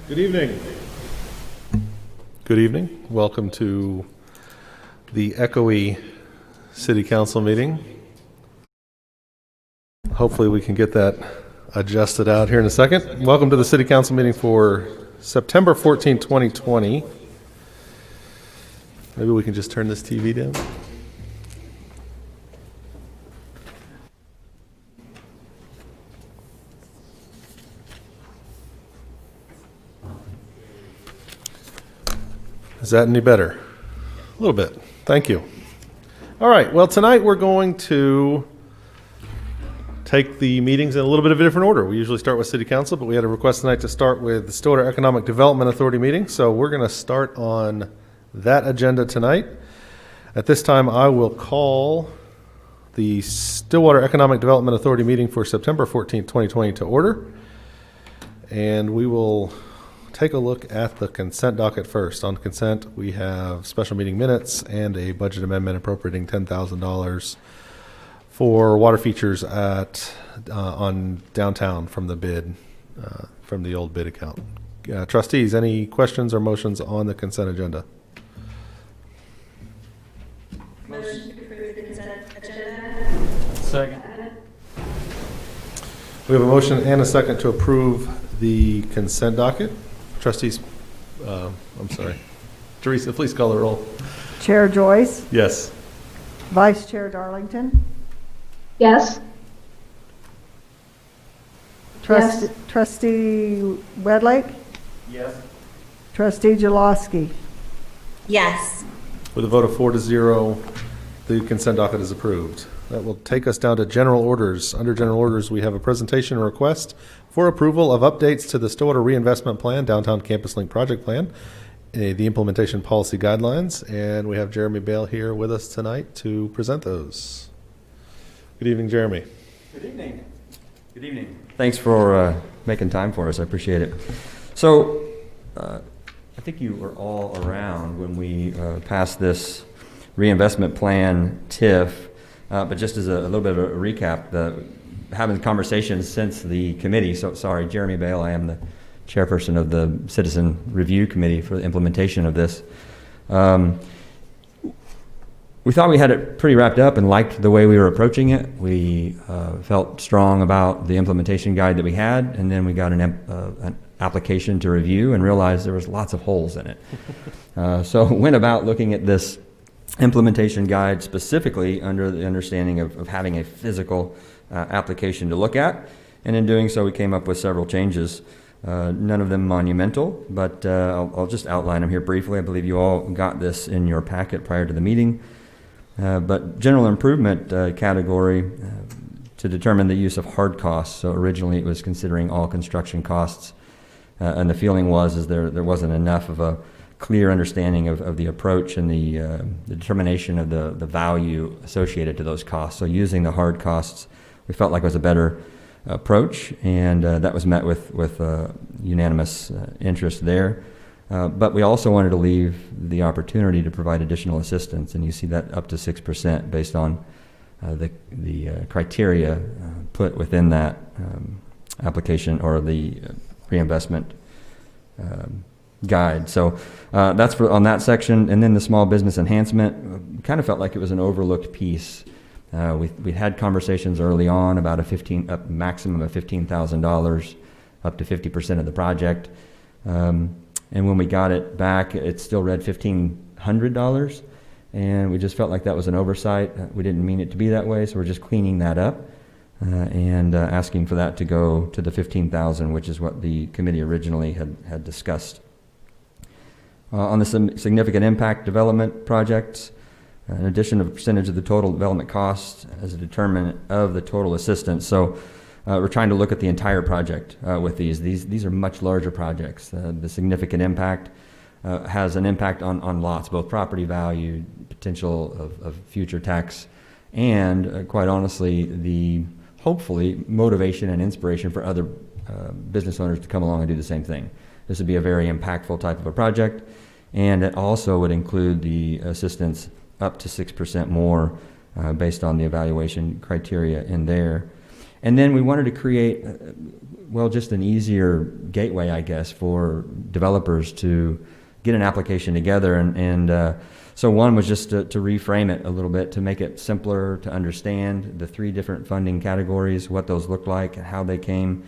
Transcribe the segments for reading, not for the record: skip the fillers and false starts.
Good evening. Good evening. Welcome to the echoey City Council meeting. Hopefully we can get that adjusted out here in a second. Welcome to the City Council meeting for September 14, 2020. Maybe we can just turn this TV down. Is that any better? A little bit. Thank you. All right. Well, tonight we're going to take the meetings in a little bit of a different order. We usually start with City Council, but we had a request tonight to start with the Stillwater Economic Development Authority meeting. So we're going to start on that agenda tonight. At this time, I will call the Stillwater Economic Development Authority meeting for September 14th, 2020 to order. And we will take a look at the consent docket first. On consent, we have special meeting minutes and a budget amendment appropriating $10,000 for water features on downtown from the bid, from the old bid account. Trustees, any questions or motions on the consent agenda? Motion to approve the consent agenda. Second. We have a motion and a second to approve the consent docket. Trustees, I'm sorry. Teresa, please call the roll. Chair Joyce, Yes. Vice Chair Darlington, Yes. Trustee Wedlake, Yes. Trustee Jaloski. Yes. With a vote of 4-0, the consent docket is approved. That will take us down to general orders. Under general orders, we have a presentation request for approval of updates to the Stillwater Reinvestment Plan, Downtown Campus Link Project Plan, the implementation policy guidelines, and we have Jeremy Bale here with us tonight to present those. Good evening, Jeremy. Good evening. Good evening. Thanks for making time for us. I appreciate it. So, I think you were all around when we passed this reinvestment plan TIF. But just as a little bit of a recap, having conversations since the committee, so sorry, Jeremy Bale, I am the chairperson of the Citizen Review Committee for the implementation of this. We thought we had it pretty wrapped up and liked the way we were approaching it. We felt strong about the implementation guide that we had, and then we got an application to review and realized there was lots of holes in it. So went about looking at this implementation guide specifically under the understanding of having a physical application to look at, and in doing so we came up with several changes, none of them monumental, but I'll just outline them here briefly. I believe you all got this in your packet prior to the meeting, but general improvement category to determine the use of hard costs. So originally it was considering all construction costs, and the feeling was there wasn't enough of a clear understanding of the approach and the determination of the value associated to those costs. So using the hard costs, we felt like was a better approach, and that was met with unanimous interest there. But we also wanted to leave the opportunity to provide additional assistance, and you see that up to 6% based on the criteria put within that application or the reinvestment guide. So that's on that section. And then the small business enhancement, kind of felt like it was an overlooked piece. We had conversations early on about a maximum of $15,000 up to 50% of the project. And when we got it back, it still read $1,500. And we just felt like that was an oversight. We didn't mean it to be that way, so we're just cleaning that up and asking for that to go to the $15,000, which is what the committee originally had discussed. On the significant impact development projects, in addition to a percentage of the total development cost as a determinant of the total assistance. So we're trying to look at the entire project with these. These are much larger projects. The significant impact has an impact on lots, both property value, potential of future tax, and quite honestly, the hopefully motivation and inspiration for other business owners to come along and do the same thing. This would be a very impactful type of a project, and it also would include the assistance up to 6% more based on the evaluation criteria in there. And then we wanted to create, well, just an easier gateway, I guess, for developers to get an application together. So one was just to reframe it a little bit, to make it simpler to understand the 3 different funding categories, what those look like, and how they came,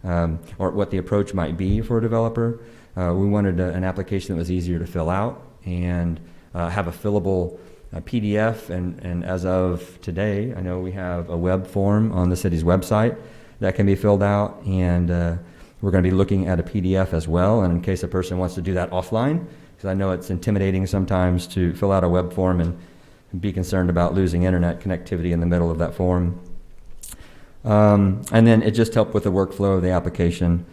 or what the approach might be for a developer. We wanted an application that was easier to fill out and have a fillable PDF. And as of today, I know we have a web form on the city's website that can be filled out. And we're going to be looking at a PDF as well. And in case a person wants to do that offline, because I know it's intimidating sometimes to fill out a web form and be concerned about losing internet connectivity in the middle of that form. And then it just helped with the workflow of the application,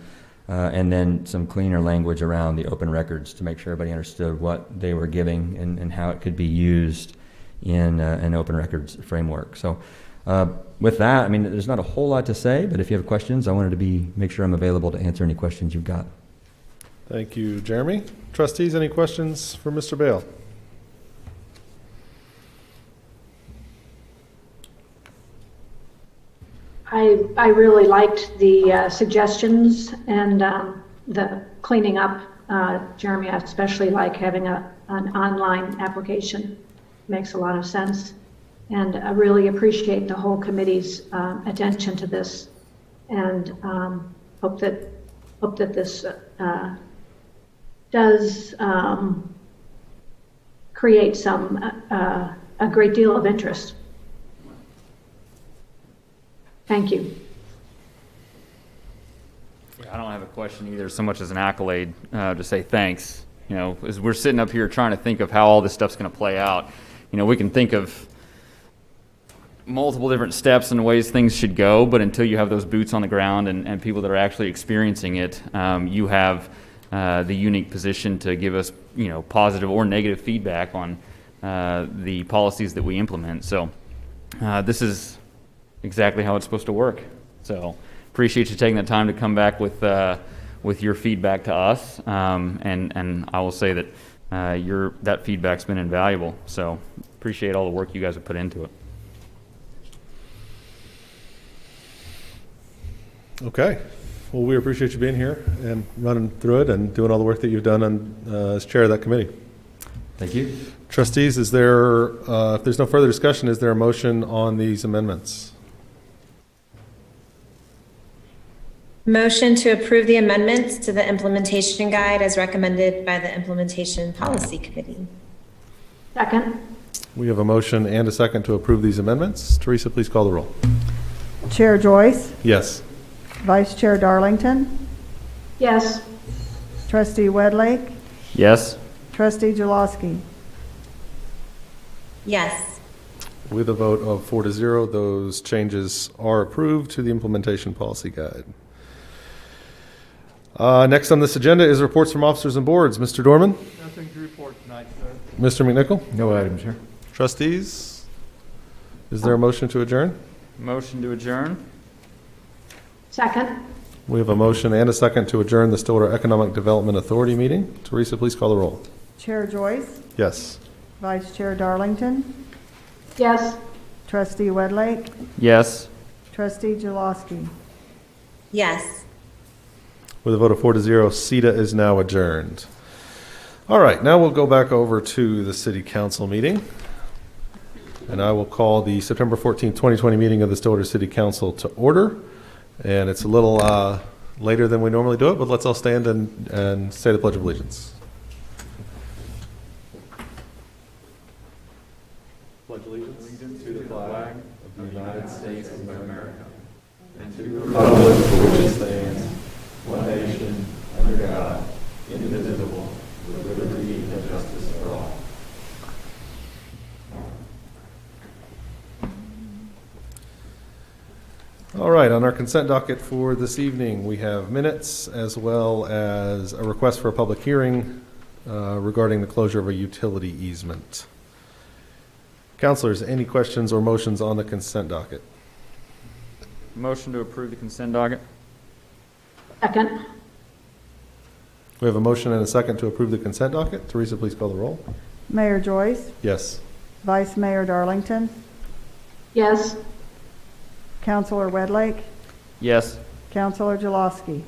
and then some cleaner language around the open records to make sure everybody understood what they were giving and how it could be used in an open records framework. So with that, I mean, there's not a whole lot to say, but if you have questions, I wanted to make sure I'm available to answer any questions you've got. Thank you, Jeremy. Trustees, any questions for Mr. Bale? I really liked the suggestions and the cleaning up. Jeremy, I especially like having an online application. Makes a lot of sense. And I really appreciate the whole committee's attention to this, and hope that this does create a great deal of interest. Thank you. I don't have a question either, so much as an accolade to say thanks. You know, as we're sitting up here trying to think of how all this stuff's going to play out, you know, we can think of multiple different steps and ways things should go, but until you have those boots on the ground and people that are actually experiencing it, you have the unique position to give us, you know, positive or negative feedback on the policies that we implement. So this is exactly how it's supposed to work. So appreciate you taking the time to come back with your feedback to us, and I will say that that feedback's been invaluable. So appreciate all the work you guys have put into it. Okay. Well, we appreciate you being here and running through it and doing all the work that you've done as chair of that committee. Thank you. Trustees, is there, if there's no further discussion, is there a motion on these amendments? Motion to approve the amendments to the implementation guide as recommended by the Implementation Policy Committee. Second. We have a motion and a second to approve these amendments. Teresa, please call the roll. Chair Joyce, Yes. Vice Chair Darlington, Yes. Trustee Wedlake, Yes. Trustee Jaloski. Yes. With a vote of 4-0, those changes are approved to the implementation policy guide. Next on this agenda is reports from officers and boards. Mr. Dorman? Nothing to report tonight, sir. Mr. McNichol? No items, sir. Trustees, is there a motion to adjourn? Motion to adjourn. Second. We have a motion and a second to adjourn the Stillwater Economic Development Authority meeting. Teresa, please call the roll. Chair Joyce, Yes. Vice Chair Darlington, Yes. Trustee Wedlake, Yes. Trustee Jaloski. Yes. With a vote of 4-0, CETA is now adjourned. All right, now we'll go back over to the City Council meeting. And I will call the September 14th, 2020 meeting of the Stillwater City Council to order. And it's a little later than we normally do it, but let's all stand and say the Pledge of Allegiance. Pledge allegiance to the flag of the United States of America and to the republic for which it stands, one nation, under God, indivisible, with liberty and justice for all. All right, on our consent docket for this evening, we have minutes as well as a request for a public hearing regarding the closure of a utility easement. Councilors, any questions or motions on the consent docket? Motion to approve the consent docket. Second. We have a motion and a second to approve the consent docket. Teresa, please call the roll. Mayor Joyce, Yes. Vice Mayor Darlington, Yes. Counselor Wedlake, Yes. Counselor Jaloski.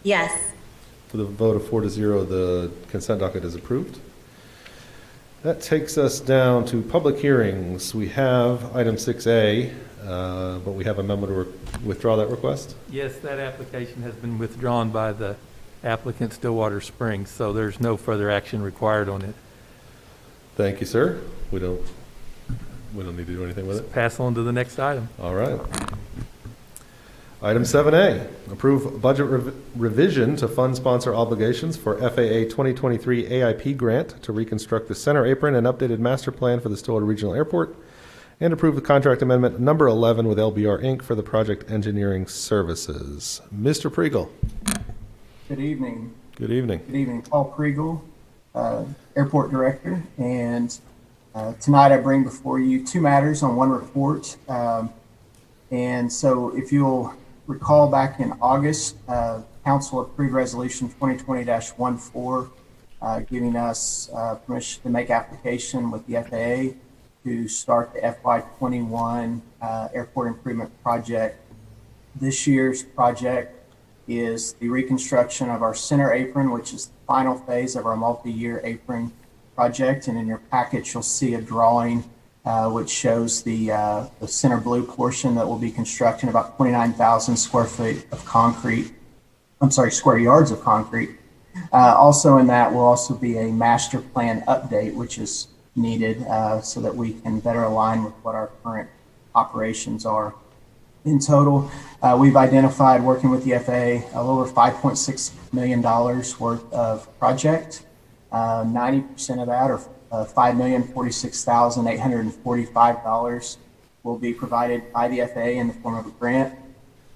Yes. With a vote of 4-0, the consent docket is approved. That takes us down to public hearings. We have item 6A, but we have a memo to withdraw that request. Yes, that application has been withdrawn by the applicant Stillwater Springs, so there's no further action required on it. Thank you, sir. We don't need to do anything with it. Pass on to the next item. All right. Item 7A, approve budget revision to fund sponsor obligations for FAA 2023 AIP grant to reconstruct the center apron and updated master plan for the Stillwater Regional Airport, and approve the contract amendment number 11 with LBR Inc. for the project engineering services. Mr. Priegel. Good evening. Good evening. Good evening. Paul Priegel, Airport Director. And tonight I bring before you two matters on one report. And so if you'll recall, back in August, Council approved Resolution 2020-14, giving us permission to make application with the FAA to start the FY21 Airport Improvement Project. This year's project is the reconstruction of our center apron, which is the final phase of our multi-year apron project. And in your package, you'll see a drawing which shows the center blue portion that will be constructing about 29,000 square feet of concrete. Square yards of concrete. Also in that will also be a master plan update, which is needed so that we can better align with what our current operations are. In total, we've identified, working with the FAA, a little over $5.6 million worth of project. 90% of that, or $5,046,845, will be provided by the FAA in the form of a grant,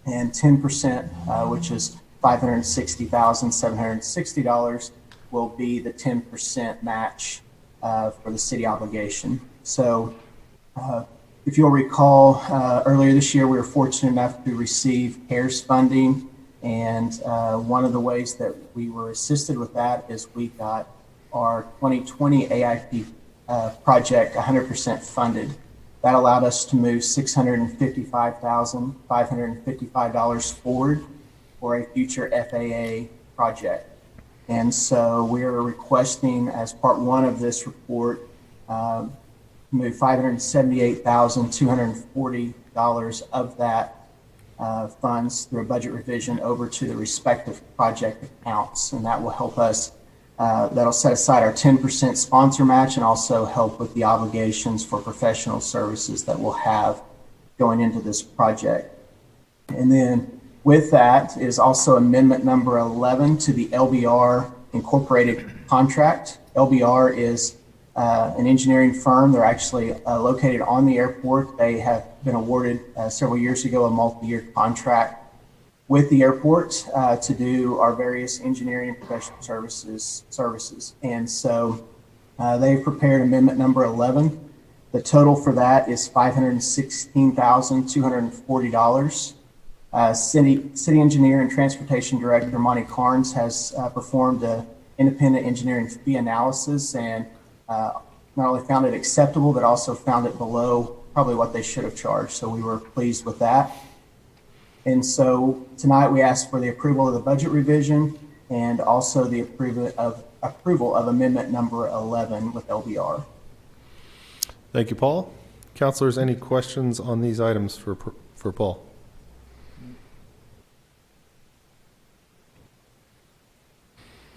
and 10%, which is $560,760, will be the 10% match for the city obligation. So if you'll recall, earlier this year, we were fortunate enough to receive CARES funding. And one of the ways that we were assisted with that is we got our 2020 AIP project 100% funded. That allowed us to move $655,555 forward for a future FAA project. And so we are requesting, as part one of this report, move $578,240 of that funds through a budget revision over to the respective project accounts. And that will help us, that'll set aside our 10% sponsor match and also help with the obligations for professional services that we'll have going into this project. And then with that is also amendment number 11 to the LBR Incorporated contract. LBR is an engineering firm. They're actually located on the airport. They have been awarded several years ago a multi-year contract with the airport to do our various engineering and professional services. And so they've prepared amendment number 11. The total for that is $516,240. City engineer and transportation director Monty Carnes has performed an independent engineering fee analysis and not only found it acceptable, but also found it below probably what they should have charged. So we were pleased with that. And so tonight we ask for the approval of the budget revision and also the approval of amendment number 11 with LBR. Thank you, Paul. Councilors, any questions on these items for Paul?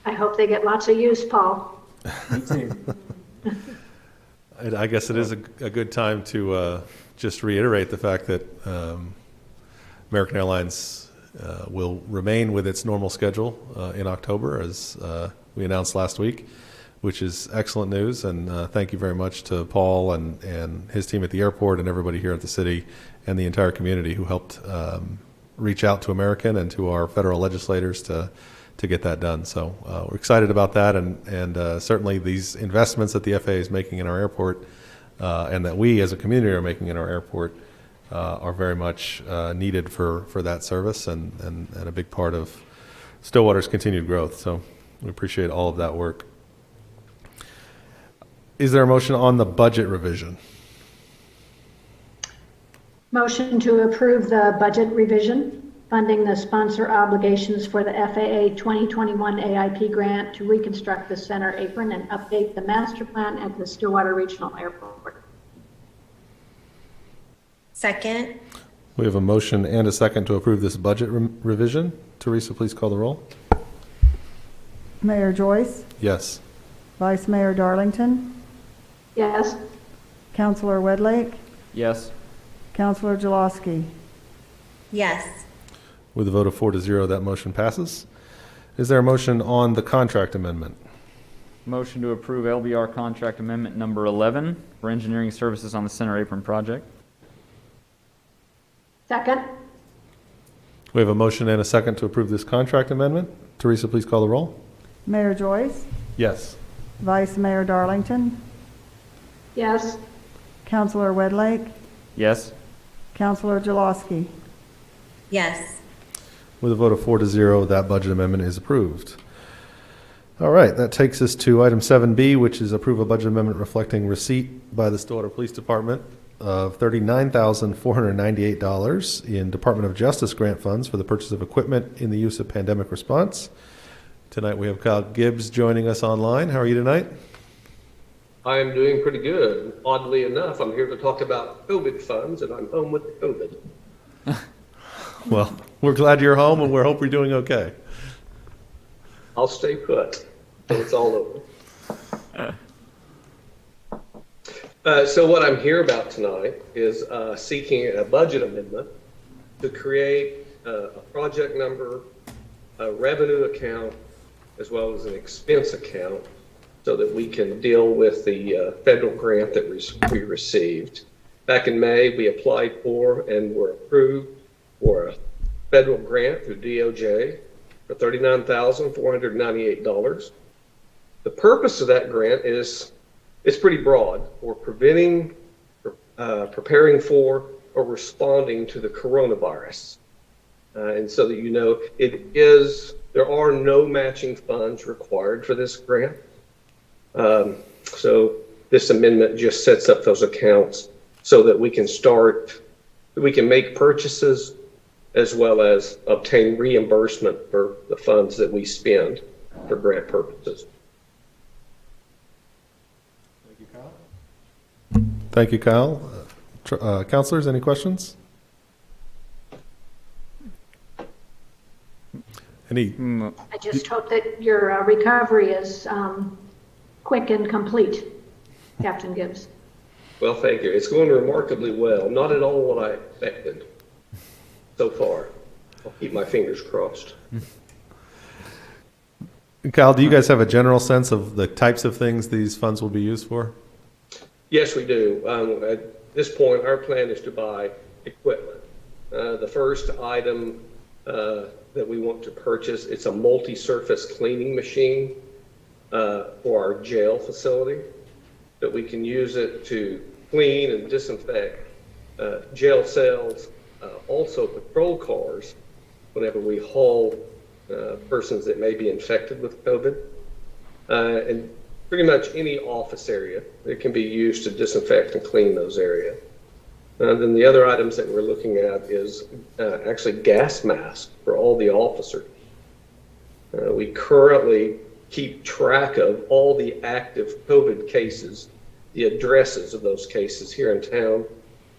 I hope they get lots of use, Paul. Me too. I guess it is a good time to just reiterate the fact that American Airlines will remain with its normal schedule in October, as we announced last week, which is excellent news. And thank you very much to Paul and his team at the airport and everybody here at the city and the entire community who helped reach out to American and to our federal legislators to get that done. So we're excited about that, and certainly these investments that the FAA is making in our airport and that we as a community are making in our airport are very much needed for that service and a big part of Stillwater's continued growth. So we appreciate all of that work. Is there a motion on the budget revision? Motion to approve the budget revision, funding the sponsor obligations for the FAA 2021 AIP grant to reconstruct the center apron and update the master plan at the Stillwater Regional Airport. Second. We have a motion and a second to approve this budget revision. Teresa, please call the roll. Mayor Joyce, Yes. Vice Mayor Darlington, Yes. Councilor Wedlake, Yes. Councilor Jaloski. Yes. With a vote of 4-0, that motion passes. Is there a motion on the contract amendment? Motion to approve LBR contract amendment number 11 for engineering services on the center apron project. Second. We have a motion and a second to approve this contract amendment. Teresa, please call the roll. Mayor Joyce, Yes. Vice Mayor Darlington, Yes. Councilor Wedlake, Yes. Councilor Jaloski. Yes. With a vote of 4-0, that budget amendment is approved. All right, that takes us to item 7B, which is approve a budget amendment reflecting receipt by the Stillwater Police Department of $39,498 in Department of Justice grant funds for the purchase of equipment in the use of pandemic response. Tonight we have Kyle Gibbs joining us online. How are you tonight? I am doing pretty good. Oddly enough, I'm here to talk about COVID funds, and I'm home with the COVID. Well, we're glad you're home, and we hope you're doing okay. I'll stay put till it's all over. So what I'm here about tonight is seeking a budget amendment to create a project number, a revenue account, as well as an expense account, so that we can deal with the federal grant that we received. Back in May, we applied for and were approved for a federal grant through DOJ for $39,498. The purpose of that grant is, it's pretty broad, for preventing, preparing for, or responding to the coronavirus. And so that you know, there are no matching funds required for this grant. So this amendment just sets up those accounts so that we can make purchases as well as obtain reimbursement for the funds that we spend for grant purposes. Thank you, Kyle. Councilors, any questions? Any? I just hope that your recovery is quick and complete, Captain Gibbs. Well, thank you. It's going remarkably well. Not at all what I expected so far. I'll keep my fingers crossed. Kyle, do you guys have a general sense of the types of things these funds will be used for? Yes, we do. At this point, our plan is to buy equipment. The first item that we want to purchase, it's a multi-surface cleaning machine for our jail facility, that we can use it to clean and disinfect jail cells, also patrol cars whenever we haul persons that may be infected with COVID, and pretty much any office area that can be used to disinfect and clean those areas. Then the other items that we're looking at is actually gas masks for all the officers. We currently keep track of all the active COVID cases, the addresses of those cases here in town,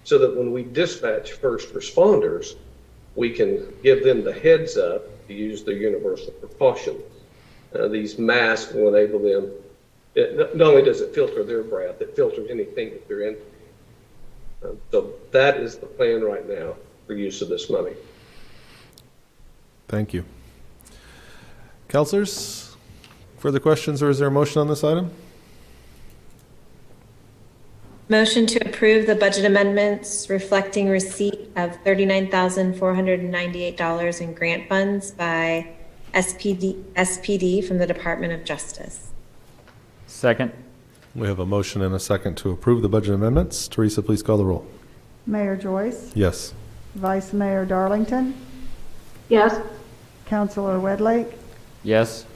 so that when we dispatch first responders, we can give them the heads up to use their universal precautions. These masks will enable them, not only does it filter their breath, it filters anything that they're in. So that is the plan right now for use of this money. Thank you. Councilors, further questions, or is there a motion on this item? Motion to approve the budget amendments reflecting receipt of $39,498 in grant funds by SPD from the Department of Justice. Second. We have a motion and a second to approve the budget amendments. Teresa, please call the roll. Mayor Joyce, Yes. Vice Mayor Darlington, Yes. Councilor Wedlake, Yes.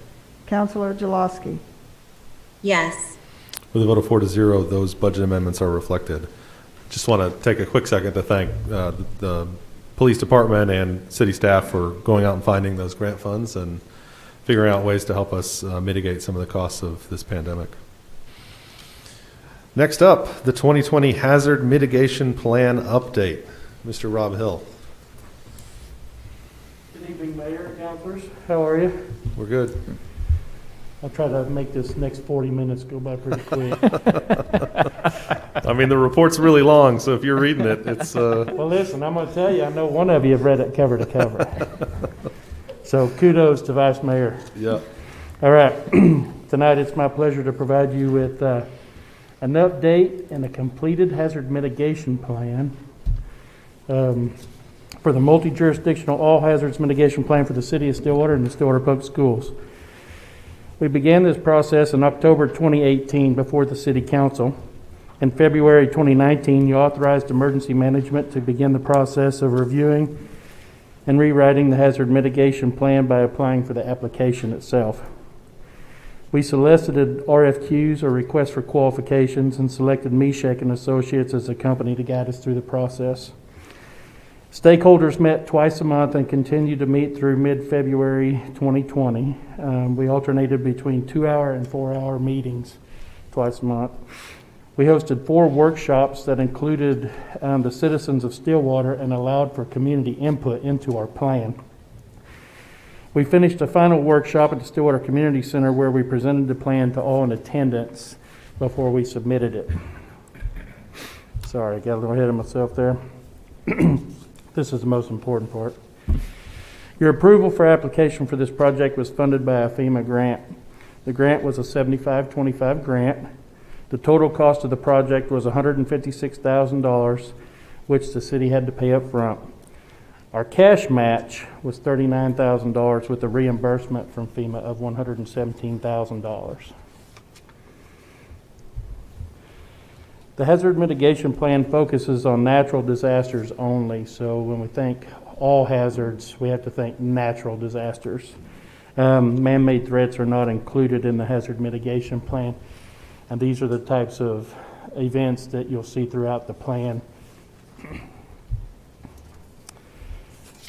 Councilor Jaloski. Yes. With a vote of 4-0, those budget amendments are reflected. just want to take a quick second to thank the police department and city staff for going out and finding those grant funds and figuring out ways to help us mitigate some of the costs of this pandemic. Next up, the 2020 Hazard Mitigation Plan update. Mr. Rob Hill. Good evening, Mayor, councilors. How are you? We're good. I'll try to make this next 40 minutes go by pretty quick. I mean, the report's really long, so if you're reading it, it's... Well, listen, I'm going to tell you, I know one of you have read it cover to cover. So kudos to Vice Mayor. Yeah. All right. Tonight, it's my pleasure to provide you with an update and a completed hazard mitigation plan for the multi-jurisdictional all hazards mitigation plan for the city of Stillwater and the Stillwater Public Schools. We began this process in October 2018 before the City Council. In February 2019, you authorized emergency management to begin the process of reviewing and rewriting the hazard mitigation plan by applying for the application itself. We solicited RFQs or requests for qualifications and selected Meshek and Associates as a company to guide us through the process. Stakeholders met twice a month and continued to meet through mid-February 2020. We alternated between 2-hour and 4-hour meetings twice a month. We hosted 4 workshops that included the citizens of Stillwater and allowed for community input into our plan. We finished a final workshop at the Stillwater Community Center where we presented the plan to all in attendance before we submitted it. Sorry, I got a little ahead of myself there. This is the most important part. Your approval for application for this project was funded by a FEMA grant. The grant was a 75-25 grant. The total cost of the project was $156,000, which the city had to pay up front. Our cash match was $39,000 with a reimbursement from FEMA of $117,000. The hazard mitigation plan focuses on natural disasters only, so when we think all hazards, we have to think natural disasters. Man-made threats are not included in the hazard mitigation plan, and these are the types of events that you'll see throughout the plan.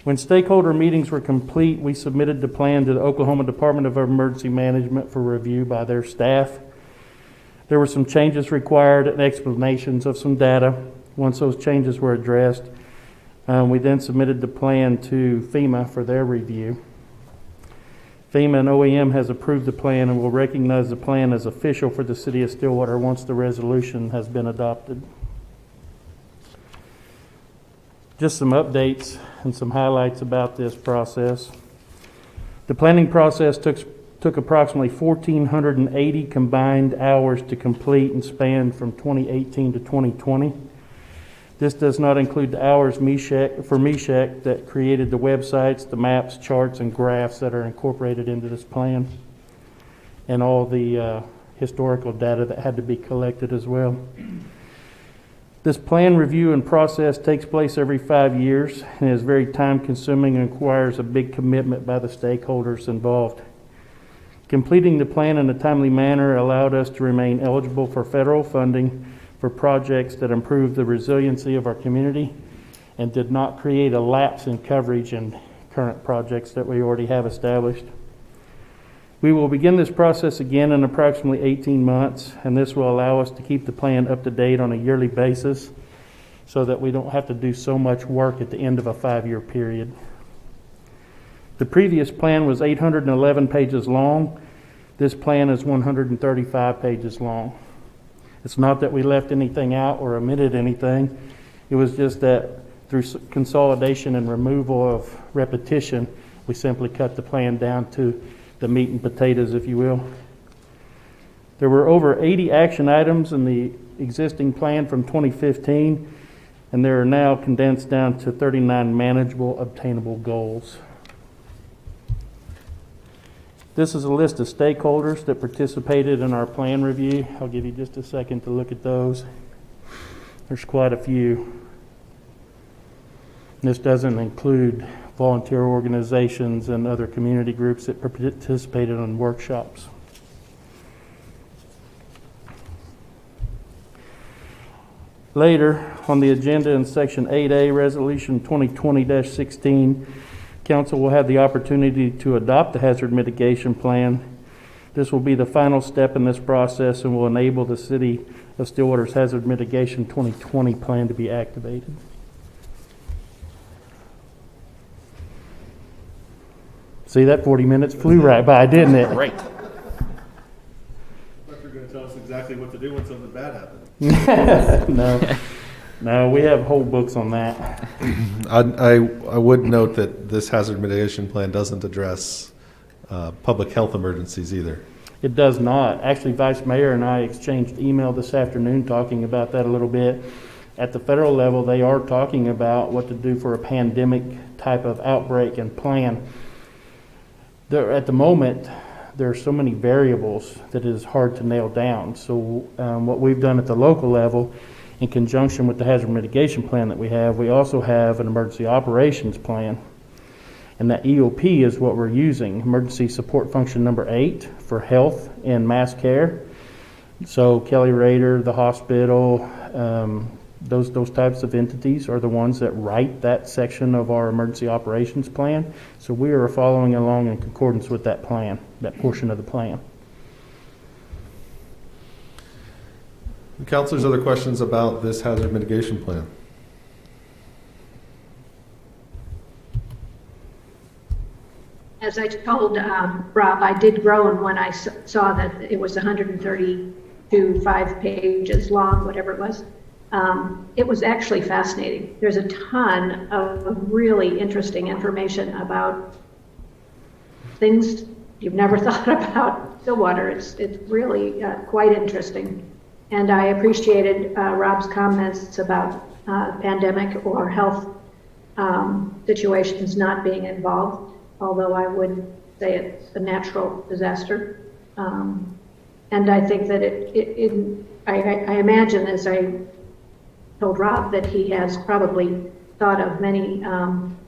When stakeholder meetings were complete, we submitted the plan to the Oklahoma Department of Emergency Management for review by their staff. There were some changes required and explanations of some data. Once those changes were addressed, we then submitted the plan to FEMA for their review. FEMA and OEM has approved the plan and will recognize the plan as official for the city of Stillwater once the resolution has been adopted. Just some updates and some highlights about this process. The planning process took approximately 1,480 combined hours to complete and spanned from 2018 to 2020. This does not include the hours for Meshek that created the websites, the maps, charts, and graphs that are incorporated into this plan, and all the historical data that had to be collected as well. This plan review and process takes place every 5 years and is very time-consuming and requires a big commitment by the stakeholders involved. Completing the plan in a timely manner allowed us to remain eligible for federal funding for projects that improve the resiliency of our community and did not create a lapse in coverage in current projects that we already have established. We will begin this process again in approximately 18 months, and this will allow us to keep the plan up to date on a yearly basis so that we don't have to do so much work at the end of a 5-year period. The previous plan was 811 pages long. This plan is 135 pages long. It's not that we left anything out or omitted anything. It was just that through consolidation and removal of repetition, we simply cut the plan down to the meat and potatoes, if you will. There were over 80 action items in the existing plan from 2015, and they are now condensed down to 39 manageable, obtainable goals. This is a list of stakeholders that participated in our plan review. I'll give you just a second to look at those. There's quite a few. This doesn't include volunteer organizations and other community groups that participated in workshops. Later on the agenda in Section 8A, Resolution 2020-16, Council will have the opportunity to adopt the hazard mitigation plan. This will be the final step in this process and will enable the City of Stillwater's Hazard Mitigation 2020 plan to be activated. See, that 40 minutes flew right by, didn't it? Great. I thought you were going to tell us exactly what to do when something bad happens. No, we have whole books on that. I would note that this hazard mitigation plan doesn't address public health emergencies either. It does not. Actually, Vice Mayor and I exchanged email this afternoon talking about that a little bit. At the federal level, they are talking about what to do for a pandemic type of outbreak and plan. At the moment, there are so many variables that it is hard to nail down. So what we've done at the local level, in conjunction with the hazard mitigation plan that we also have an emergency operations plan. And that EOP is what we're using, Emergency Support Function Number 8 for health and mass care. So Kelly Rader, the hospital, those types of entities are the ones that write that section of our emergency operations plan. So we are following along in concordance with that plan, that portion of the plan. Councilors, other questions about this hazard mitigation plan? As I told Rob, I did groan when I saw that it was 132 5 pages long, whatever it was. It was actually fascinating. There's a ton of really interesting information about things you've never thought about Stillwater. It's really quite interesting. And I appreciated Rob's comments about pandemic or health situations not being involved, although I would say it's a natural disaster. And I think that I imagine, as I told Rob, that he has probably thought of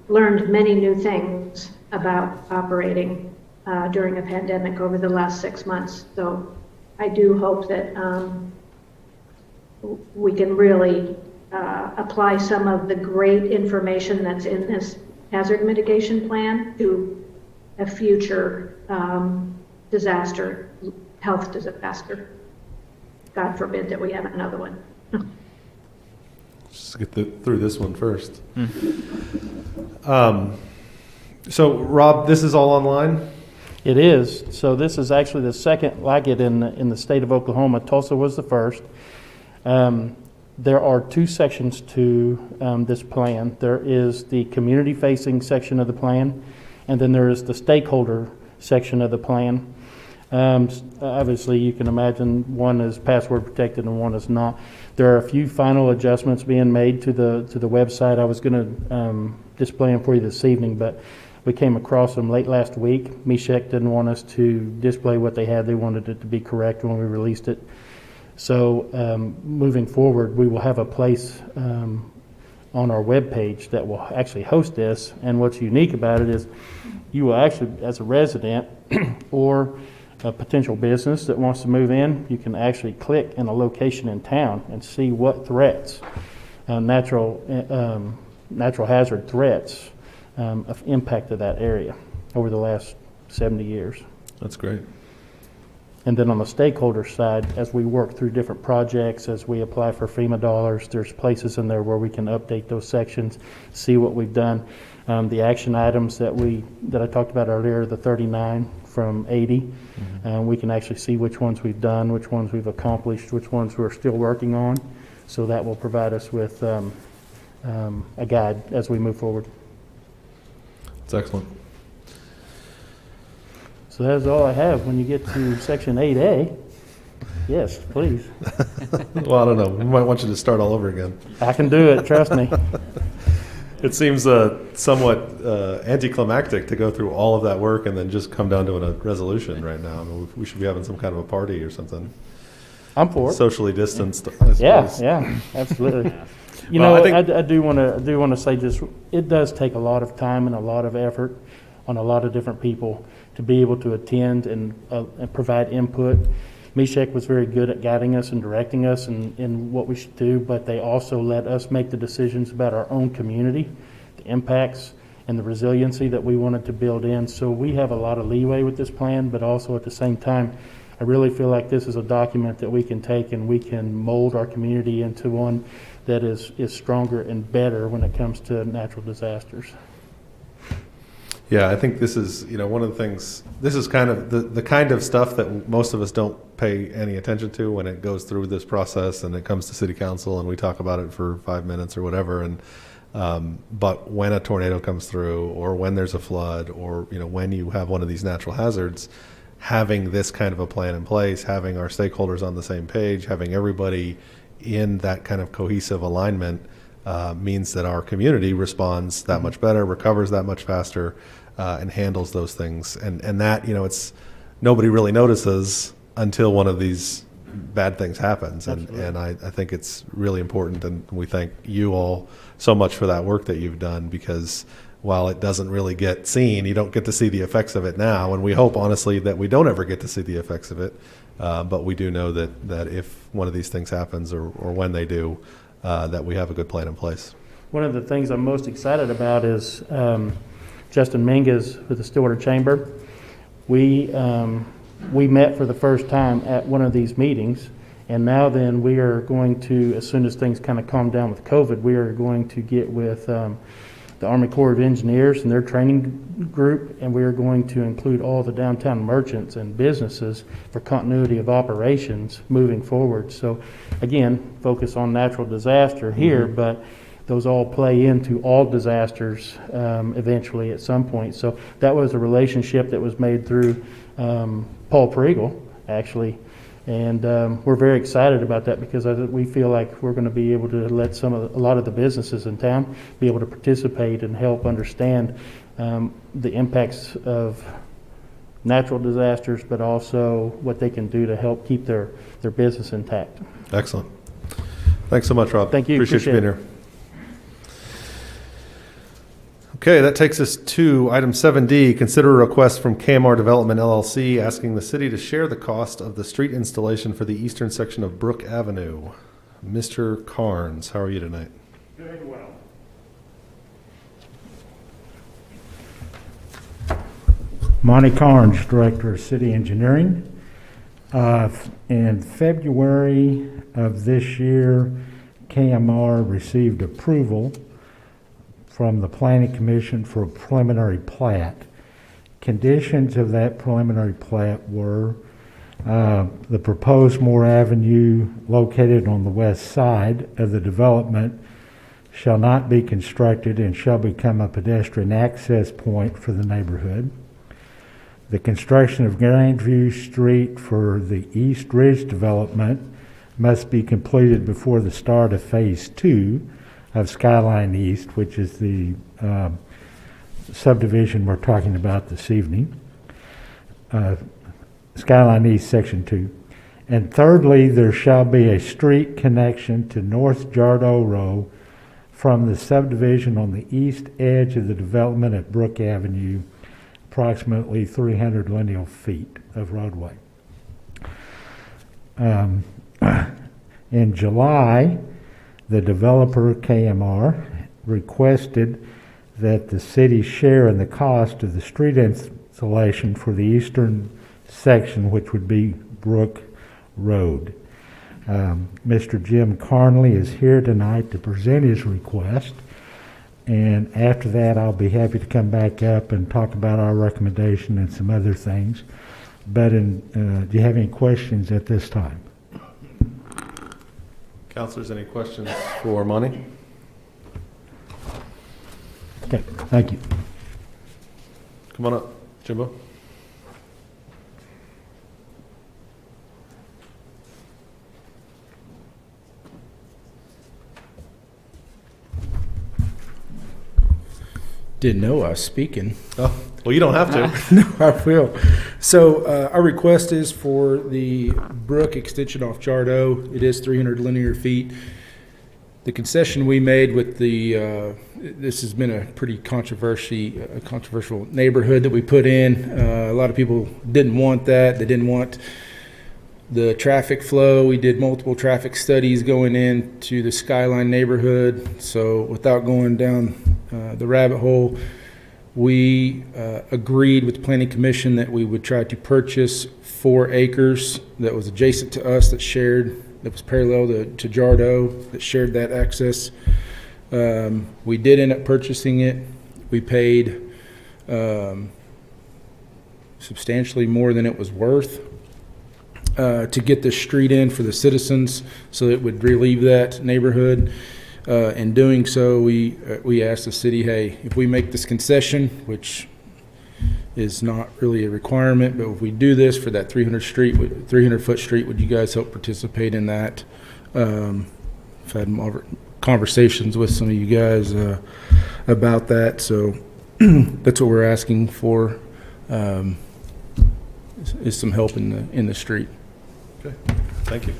learned many new things about operating during a pandemic over the last 6 months. So I do hope that we can really apply some of the great information that's in this hazard mitigation plan to a future disaster, health disaster. God forbid that we have another one. Just get through this one first. So, Rob, this is all online? It is. So this is actually the second like it in the state of Oklahoma. Tulsa was the first. There are two sections to this plan. There is the community-facing section of the plan, and then there is the stakeholder section of the plan. Obviously, you can imagine one is password protected and one is not. There are a few final adjustments being made to the website. I was going to display them for you this evening, but we came across them late last week. Meshach didn't want us to display what they had. They wanted it to be correct when we released it. So moving forward, we will have a place on our webpage that will actually host this. And what's unique about it is you will actually, as a resident or a potential business that wants to move in, you can actually click in a location in town and see what threats, natural hazard threats, have impacted that area over the last 70 years. That's great. And then on the stakeholder side, as we work through different projects, as we apply for FEMA dollars, there's places in there where we can update those sections, see what we've done. The action items that I talked about earlier, the 39 from 80, we can actually see which ones we've done, which ones we've accomplished, which ones we're still working on. So that will provide us with a guide as we move forward. That's excellent. So that's all I have. When you get to Section 8A, yes, please. Well, I don't know. We might want you to start all over again. I can do it, trust me. It seems somewhat anticlimactic to go through all of that work and then just come down to a resolution right now. I mean, we should be having some kind of a party or something. I'm for it. Socially distanced, I suppose. Yeah, absolutely. You Well, know, I do want to say just it does take a lot of time and a lot of effort on a lot of different people to be able to attend and provide input. Meshach was very good at guiding us and directing us in what we should do, but they also let us make the decisions about our own community, the impacts, and the resiliency that we wanted to build in. So we have a lot of leeway with this plan, but also at the same time, I really feel like this is a document that we can take and we can mold our community into one that is stronger and better when it comes to natural disasters. Yeah, I think this is, one of the things, this is kind of the kind of stuff that most of us don't pay any attention to when it goes through this process and it comes to city council and we talk about it for 5 minutes or whatever. And but when a tornado comes through, or when there's a flood, or when you have one of these natural hazards, having this kind of a plan in place, having our stakeholders on the same page, having everybody in that kind of cohesive alignment means that our community responds that much better, recovers that much faster, and handles those things. And that, it's nobody really notices until one of these bad things happens. And I think it's really important, and we thank you all so much for that work that you've done, because while it doesn't really get seen, you don't get to see the effects of it now, and we hope honestly that we don't ever get to see the effects of it, but we do know that if one of these things happens, or when they do, that we have a good plan in place. One of the things I'm most excited about is Justin Mingus with the Stillwater Chamber. We met for the first time at one of these meetings, and now then we are going to, as soon as things kind of calm down with COVID, we are going to get with the Army Corps of Engineers and their training group, and we are going to include all the downtown merchants and businesses for continuity of operations moving forward. So again, focus on natural disaster here, but those all play into all disasters eventually at some point. So that was a relationship that was made through Paul Pregel, actually. And we're very excited about that, because we feel like we're going to be able to let a lot of the businesses in town be able to participate and help understand the impacts of natural disasters, but also what they can do to help keep their business intact. Excellent. Thanks so much, Rob. Thank you. Appreciate you being here. Okay, that takes us to item 7D, consider a request from KMR Development LLC asking the city to share the cost of the street installation for the eastern section of Brook Avenue. Mr. Carnes, how are you tonight? Doing well. Monty Carnes, Director of City Engineering. In February of this year, KMR received approval from the Planning Commission for a preliminary plat. Conditions of that preliminary plat were the proposed Moore Avenue located on the west side of the development shall not be constructed and shall become a pedestrian access point for the neighborhood. The construction of Grandview Street for the East Ridge development must be completed before the start of Phase 2 of Skyline East, which is the subdivision we're talking about this evening. Skyline East, Section 2. And thirdly, there shall be a street connection to North Jardo Row from the subdivision on the east edge of the development at Brook Avenue, approximately 300 lineal feet of roadway. In July, the developer, KMR, requested that the city share in the cost of the street installation for the eastern section, which would be Brook Road. Mr. Jim Carnley is here tonight to present his request, and after that I'll be happy to come back up and talk about our recommendation and some other things. But do you have any questions at this time? Councilors, any questions for Monty? Okay, thank you. Come on up, Jimbo. Didn't know I was speaking. Oh, well, you don't have to. No, I will. So our request is for the Brook extension off Jardo. It is 300 linear feet. The concession we made with the this has been a pretty controversial neighborhood that we put in. A lot of people didn't want that. They didn't want the traffic flow. We did multiple traffic studies going into the Skyline neighborhood. So without going down the rabbit hole, we agreed with the Planning Commission that we would try to purchase 4 acres that was adjacent to us, that was parallel to Jardo, that shared that access. We did end up purchasing it. We paid substantially more than it was worth to get the street in for the citizens, so it would relieve that neighborhood. In doing so, we asked the city, hey, if we make this concession, which is not really a requirement, but if we do this for that 300-foot street, would you guys help participate in that? I've had more conversations with some of you guys about that, so that's what we're asking for, is some help in the street. Okay, thank you.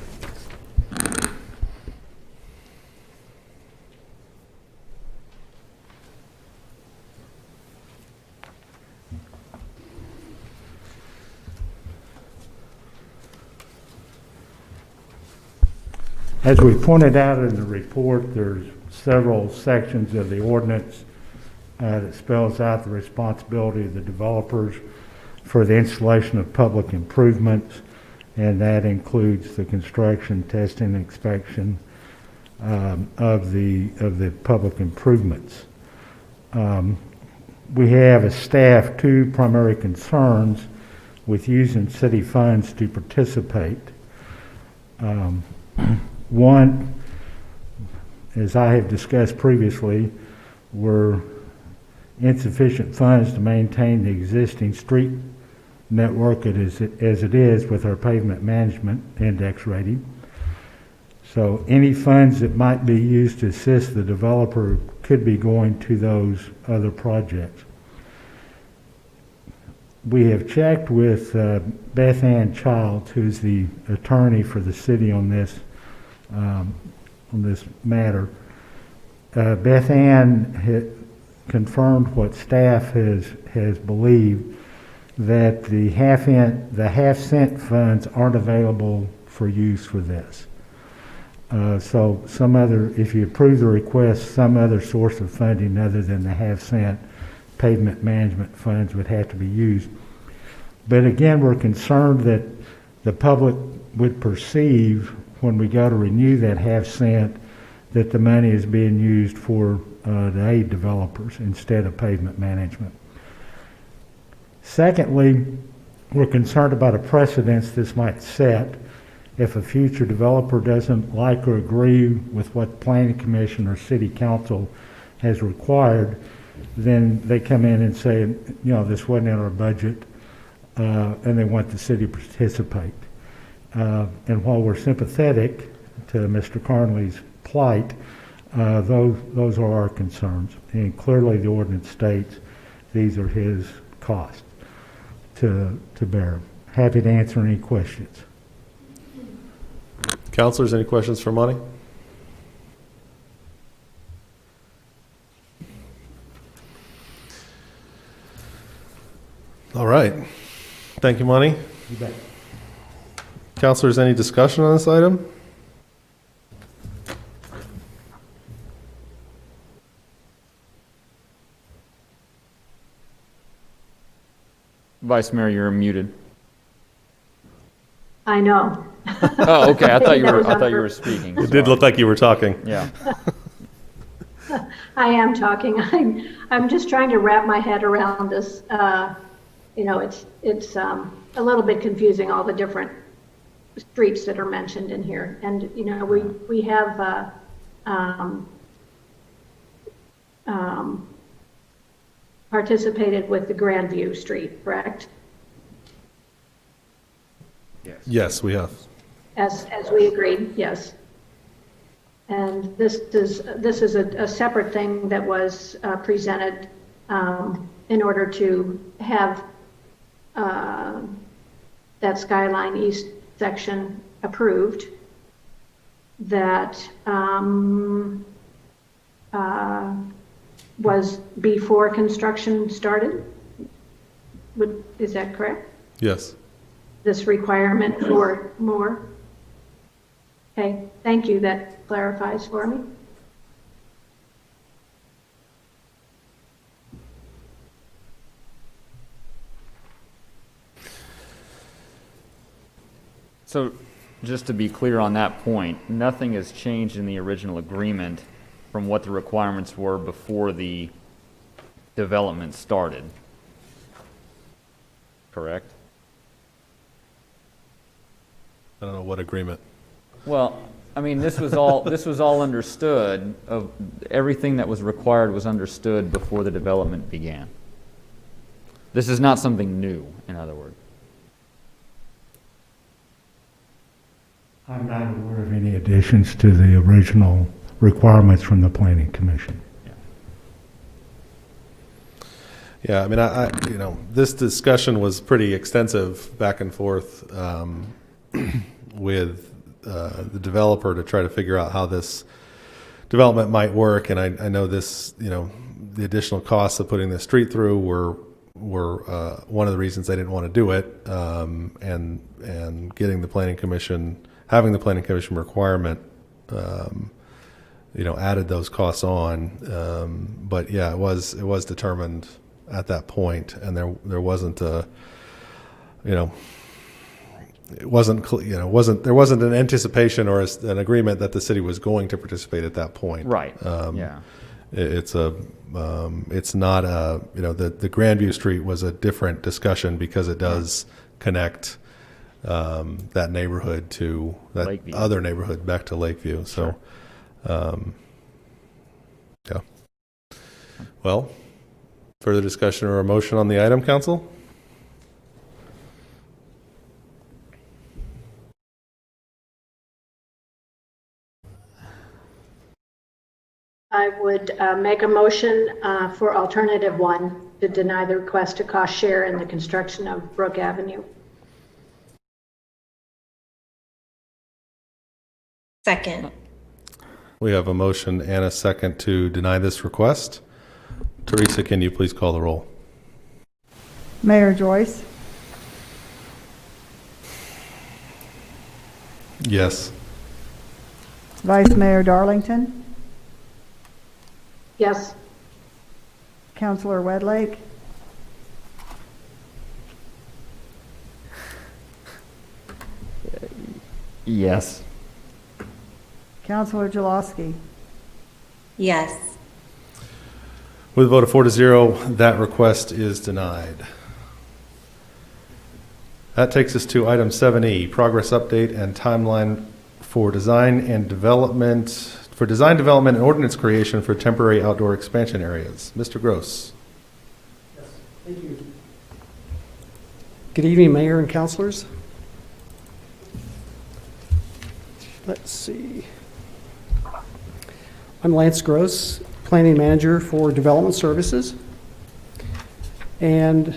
As we pointed out in the report, there's several sections of the ordinance that spells out the responsibility of the developers for the installation of public improvements, and that includes the construction, testing, inspection of the public improvements. We have as staff 2 primary concerns with using city funds to participate. One, as I have discussed previously, were insufficient funds to maintain the existing street network as it is with our pavement management index rating. So any funds that might be used to assist the developer could be going to those other projects. We have checked with Beth Ann Childs, who's the attorney for the city on this matter. Beth Ann had confirmed what staff has believed, that the half-cent funds aren't available for use for this. So if you approve the request, some other source of funding other than the half-cent pavement management funds would have to be used. But again, we're concerned that the public would perceive when we go to renew that half-cent that the money is being used for the aid developers instead of pavement management. Secondly, we're concerned about a precedence this might set if a future developer doesn't like or agree with what the Planning Commission or City Council has required. Then they come in and say, this wasn't in our budget, and they want the city to participate. And while we're sympathetic to Mr. Carnley's plight, those are our concerns. And clearly the ordinance states these are his costs to bear. Happy to answer any questions. Councilors, any questions for Monty? All right. Thank you, Monty. You bet. Councilors, any discussion on this item? Vice Mayor, you're muted. I know. Oh, okay. I thought you That were. was I on thought you were purpose. speaking. It did look like you were talking. Yeah. I am talking. I'm just trying to wrap my head around this. It's a little bit confusing, all the different streets that are mentioned in here. And, we have participated with the Grandview Street, correct? Yes, we have. As we agreed, yes. And this is a separate thing that was presented in order to have that Skyline East section approved, that was before construction started. Is that correct? Yes. this requirement for more. Okay, thank you. That clarifies for me. So, just to be clear on that point, nothing has changed in the original agreement from what the requirements were before the development started. Correct? I don't know what agreement. Well, I mean, this was all understood. Of everything that was required was understood before the development began. This is not something new, in other words. I'm not aware of any additions to the original requirements from the Planning Commission. Yeah, I mean, this discussion was pretty extensive back and forth with the developer to try to figure out how this development might work. And I know this, the additional costs of putting the street through were one of the reasons they didn't want to do it, and getting the Planning Commission, having the Planning Commission requirement, added those costs on. But yeah, it was determined at that point, and there wasn't a, it wasn't, there wasn't an anticipation or an agreement that the city was going to participate at that point. Right. Yeah. It's not a, the Grandview Street was a different discussion because it does connect that neighborhood to that Lakeview. Other neighborhood back to Lakeview. So, yeah. Well, further discussion or a motion on the item, council? I would make a motion for alternative 1 to deny the request to cost share in the construction of Brook Avenue. Second. We have a motion and a second to deny this request. Teresa, can you please call the roll? Mayor Joyce, Yes. Vice Mayor Darlington, Yes. Councilor Wedlake, Yes. Councilor Jaloski. Yes. With a vote of 4-0, that request is denied. That takes us to item 7E, progress update and timeline for design, development, and ordinance creation for temporary outdoor expansion areas. Mr. Gross. Yes, thank you. Good evening, Mayor and councilors. Let's see. I'm Lance Gross, Planning Manager for Development Services. And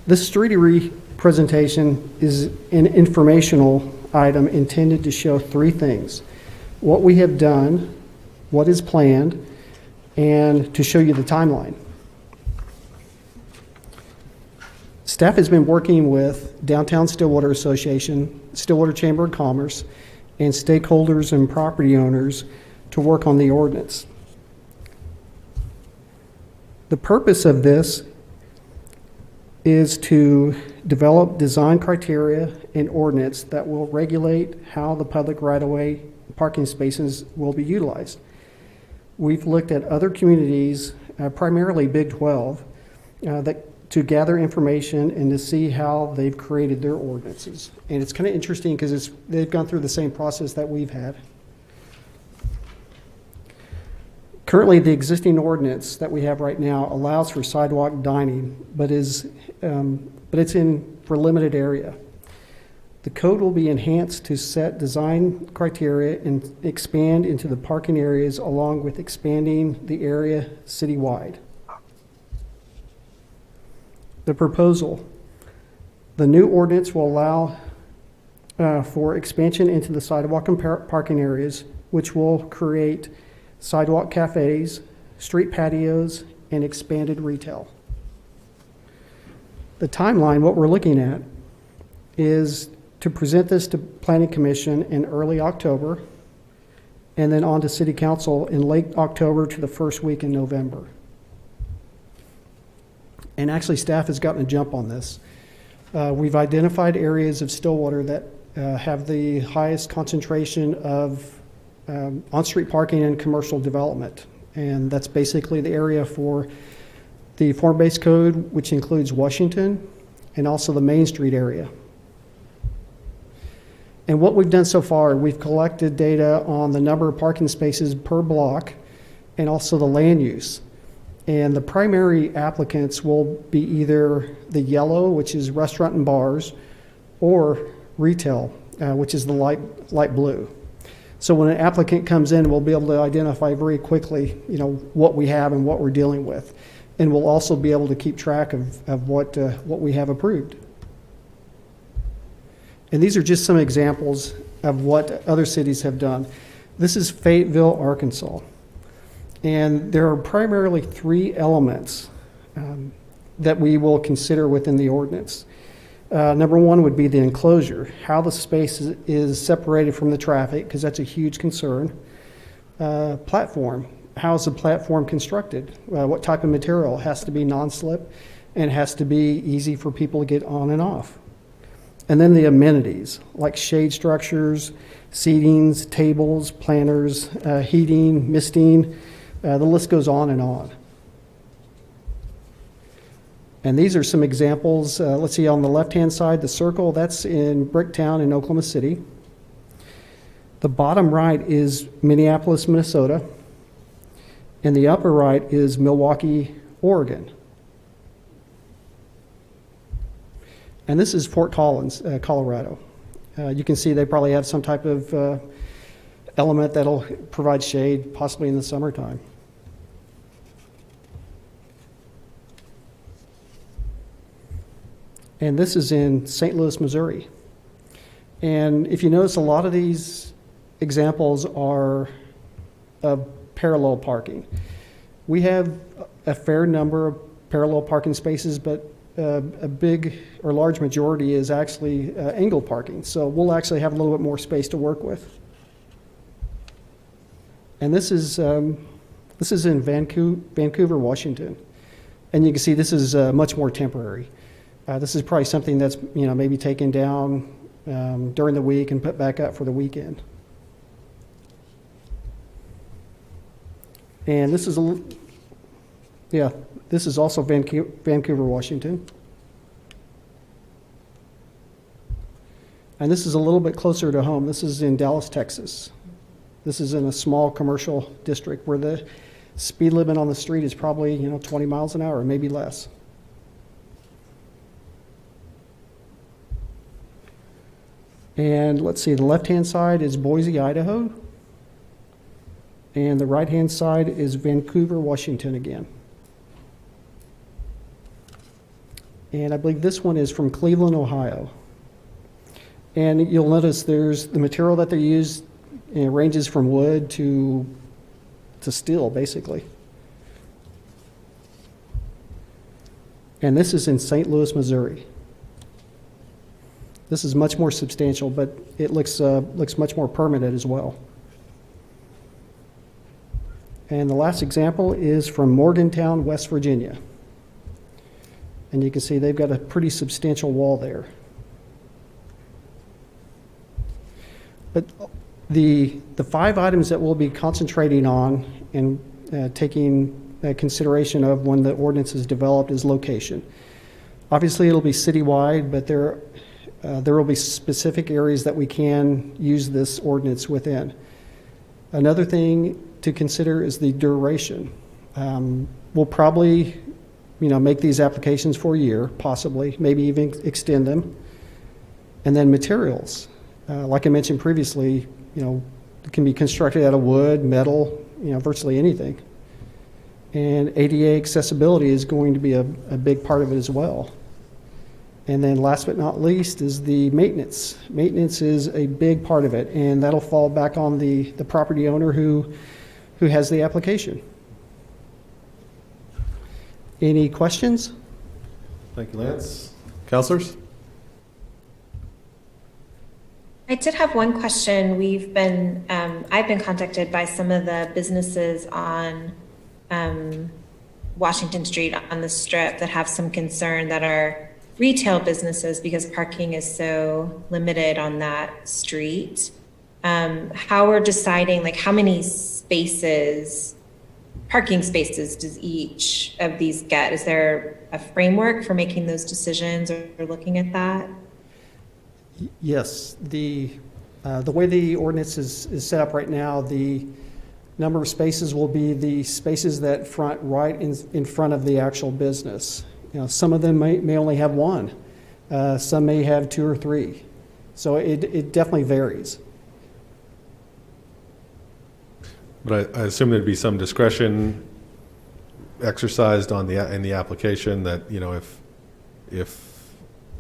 this streetery presentation is an informational item intended to show 3 things: what we have done, what is planned, and to show you the timeline. Staff has been working with Downtown Stillwater Association, Stillwater Chamber of Commerce, and stakeholders and property owners to work on the ordinance. The purpose of this is to develop design criteria and ordinance that will regulate how the public right-of-way parking spaces will be utilized. We've looked at other communities, primarily Big 12, to gather information and to see how they've created their ordinances. And it's kind of interesting because they've gone through the same process that we've had. Currently, the existing ordinance that we have right now allows for sidewalk dining, but it's for limited area. The code will be enhanced to set design criteria and expand into the parking areas, along with expanding the area citywide. The proposal: the new ordinance will allow for expansion into the sidewalk and parking areas, which will create sidewalk cafes, street patios, and expanded retail. The timeline, what we're looking at, is to present this to Planning Commission in early October, and then on to City Council in late October to the first week in November. And actually, staff has gotten a jump on this. We've identified areas of Stillwater that have the highest concentration of on-street parking and commercial development. And that's basically the area for the form-based code, which includes Washington, and also the Main Street area. And what we've done so far, we've collected data on the number of parking spaces per block and also the land use. And the primary applicants will be either the yellow, which is restaurant and bars, or retail, which is the light blue. So when an applicant comes in, we'll be able to identify very quickly, what we have and what we're dealing with. And we'll also be able to keep track of what we have approved. And these are just some examples of what other cities have done. This is Fayetteville, Arkansas. And there are primarily 3 elements that we will consider within the ordinance. Number 1 would be the enclosure, how the space is separated from the traffic, because that's a huge concern. Platform, how is the platform constructed? What type of material? It has to be non-slip, and it has to be easy for people to get on and off. And then the amenities, like shade structures, seatings, tables, planters, heating, misting, the list goes on and on. And these are some examples. Let's see, on the left-hand side, the circle, that's in Bricktown in Oklahoma City. The bottom right is Minneapolis, Minnesota. And the upper right is Milwaukee, Oregon. And this is Fort Collins, Colorado. You can see they probably have some type of element that'll provide shade, possibly in the summertime. And this is in St. Louis, Missouri. And if you notice, a lot of these examples are of parallel parking. We have a fair number of parallel parking spaces, but a big or large majority is actually angle parking. So we'll actually have a little bit more space to work with. And this is in Vancouver, Washington. And you can see this is much more temporary. This is probably something that's maybe taken down during the week and put back up for the weekend. And this is this is also Vancouver, Washington. And this is a little bit closer to home. This is in Dallas, Texas. This is in a small commercial district where the speed limit on the street is probably 20 miles an hour, maybe less. And let's see, the left-hand side is Boise, Idaho. And the right-hand side is Vancouver, Washington again. And I believe this one is from Cleveland, Ohio. And you'll notice there's the material that they use ranges from wood to steel, basically. And this is in St. Louis, Missouri. This is much more substantial, but it looks much more permanent as well. And the last example is from Morgantown, West Virginia. And you can see they've got a pretty substantial wall there. But the 5 items that we'll be concentrating on and taking consideration of when the ordinance is developed is location. Obviously, it'll be citywide, but there will be specific areas that we can use this ordinance within. Another thing to consider is the duration. We'll probably, make these applications for a year, possibly, maybe even extend them. And then materials. Like I mentioned previously, it can be constructed out of wood, metal, virtually anything. And ADA accessibility is going to be a big part of it as well. And then last but not least is the maintenance. Maintenance is a big part of it, and that'll fall back on the property owner who has the application. Any questions? Thank you, Lance. Counselors? I did have one question. I've been contacted by some of the businesses on Washington Street on the Strip that have some concern, that are retail businesses, because parking is so limited on that street. How we're deciding, like, how many parking spaces does each of these get? Is there a framework for making those decisions or looking at that? Yes, the way the ordinance is set up right now, the number of spaces will be the spaces that front right in front of the actual business. You know, some of them may only have one, some may have two or three. So it definitely varies. But I assume there'd be some discretion exercised in the application that, you know, if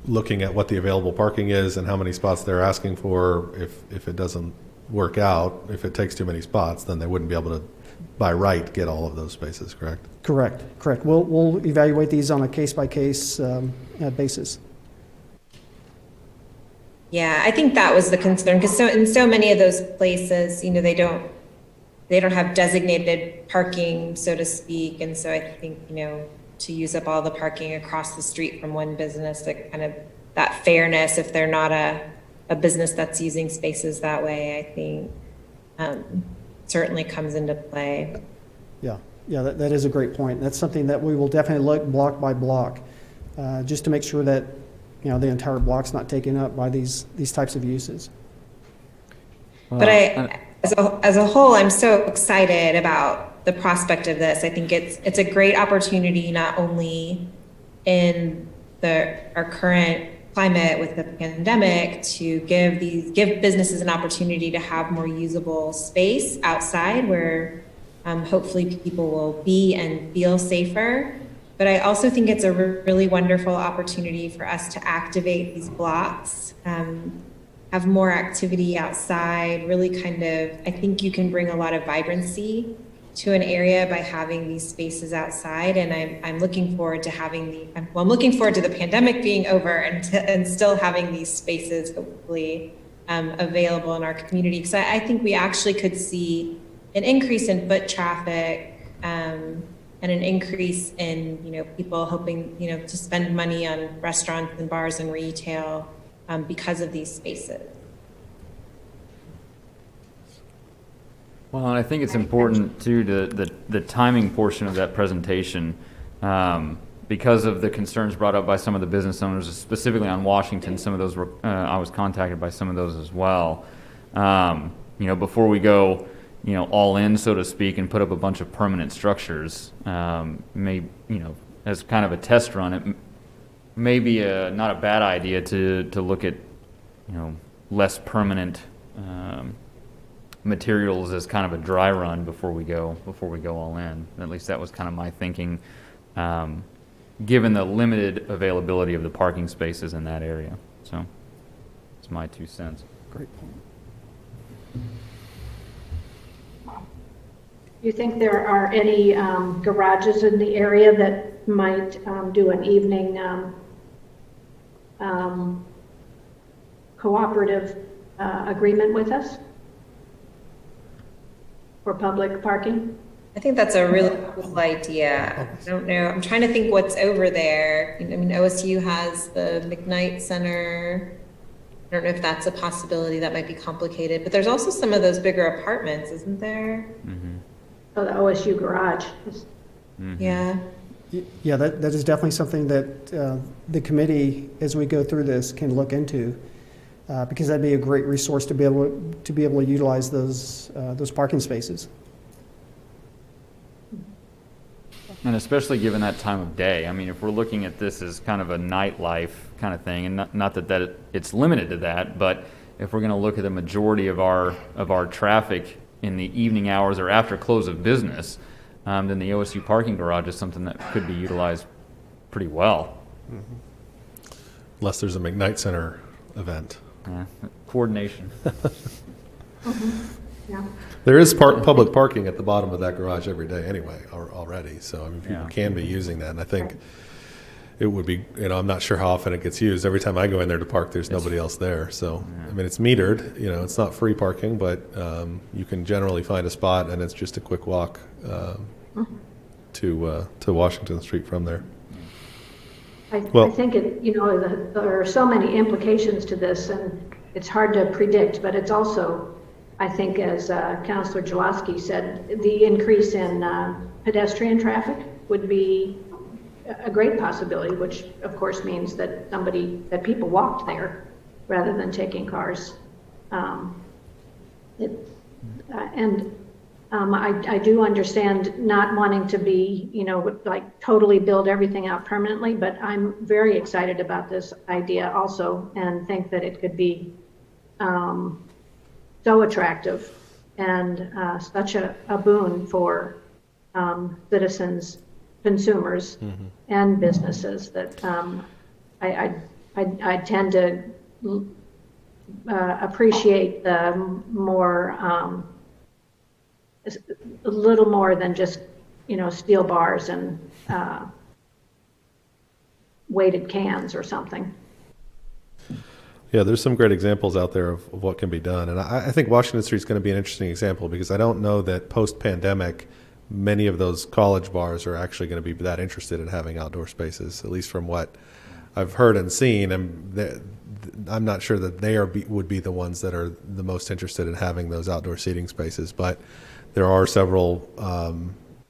looking at what the available parking is and how many spots they're asking for, if it doesn't work out, if it takes too many spots, then they wouldn't be able to, by right, get all of those spaces, correct? Correct. We'll evaluate these on a case-by-case basis. Yeah, I think that was the concern, because in so many of those places, you know, they don't have designated parking, so to speak, and so I think, you know, to use up all the parking across the street from one business, that fairness, if they're not a business that's using spaces that way, I think certainly comes into play. Yeah, that is a great point. That's something that we will definitely look block by block, just to make sure that, you know, the entire block's not taken up by these types of uses. But as a whole, I'm so excited about the prospect of this. I think it's a great opportunity, not only in our current climate with the pandemic, to give businesses an opportunity to have more usable space outside where hopefully people will be and feel safer. But I also think it's a really wonderful opportunity for us to activate these blocks, have more activity outside, really I think you can bring a lot of vibrancy to an area by having these spaces outside. And I'm looking forward to I'm looking forward to the pandemic being over and still having these spaces hopefully available in our community. Because I think we actually could see an increase in foot traffic and an increase in, you know, people hoping, you know, to spend money on restaurants and bars and retail because of these spaces. Well, and I think it's important too, the timing portion of that presentation, because of the concerns brought up by some of the business owners, specifically on Washington. Some of those were, I was contacted by some of those as well. You know, before we go, you know, all in, so to speak, and put up a bunch of permanent structures, you know, as kind of a test run, it may be not a bad idea to look at, you know, less permanent materials as kind of a dry run before we go all in. At least that was kind of my thinking, given the limited availability of the parking spaces in that area. So it's my 2 cents. Great point. Do you think there are any garages in the area that might do an evening cooperative agreement with us for public parking? I think that's a really cool idea. I don't know. I'm trying to think what's over there. I mean, OSU has the McKnight Center. I don't know if that's a possibility. That might be complicated. But there's also some of those bigger apartments, isn't there? Mm-hmm. Oh, the OSU garage. Mm-hmm. Yeah. Yeah, that is definitely something that the committee, as we go through this, can look into, because that'd be a great resource to be able to utilize those parking spaces. And especially given that time of day. I mean, if we're looking at this as kind of a nightlife kind of thing, and not that it's limited to that, but if we're going to look at the majority of our traffic in the evening hours or after close of business, then the OSU parking garage is something that could be utilized pretty well. Mm-hmm. Unless there's a McKnight Center event. Yeah. Coordination. Mm-hmm. Yeah. There is public parking at the bottom of that garage every day anyway, already. So I mean, people can be using that. And I think it would be, I'm not sure how often it gets used. Every time I go in there to park, there's nobody else there. So, I mean, it's metered, it's not free parking, but you can generally find a spot, and it's just a quick walk to Washington Street from there. I think there are so many implications to this, and it's hard to predict, but it's also, I think, as Councilor Jaloski said, the increase in pedestrian traffic would be a great possibility, which of course means that people walked there rather than taking cars. I do understand not wanting to be, like totally build everything out permanently, but I'm very excited about this idea also, and think that it could be so attractive and such a boon for citizens, consumers, and businesses that I tend to appreciate the more, a little more than just, steel bars and weighted cans or something. Yeah, there's some great examples out there of what can be done. And I think Washington Street is going to be an interesting example, because I don't know that post-pandemic many of those college bars are actually going to be that interested in having outdoor spaces, at least from what I've heard and seen. I'm not sure that they would be the ones that are the most interested in having those outdoor seating spaces, but there are several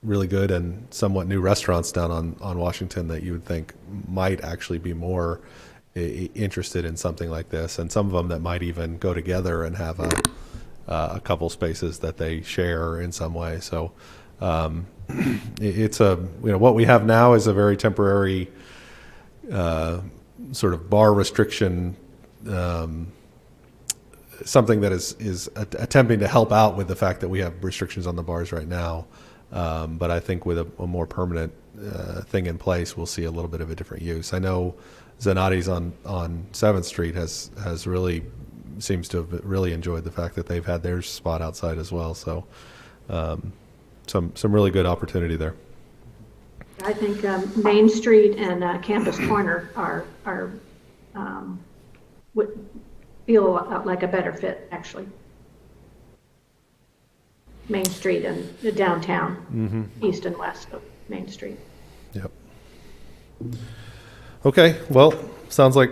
really good and somewhat new restaurants down on Washington that you would think might actually be more interested in something like this, and some of them that might even go together and have a couple spaces that they share in some way. So it's what we have now is a very temporary sort of bar restriction, something that is attempting to help out with the fact that we have restrictions on the bars right now. But I think with a more permanent thing in place, we'll see a little bit of a different use. I know Zanotti's on 7th Street has really seems to have really enjoyed the fact that they've had their spot outside as well. So some really good opportunity there. I think Main Street and Campus Corner would feel like a better fit, actually. Main Street and the downtown, east and west of Main Street. Yep. Okay, well, sounds like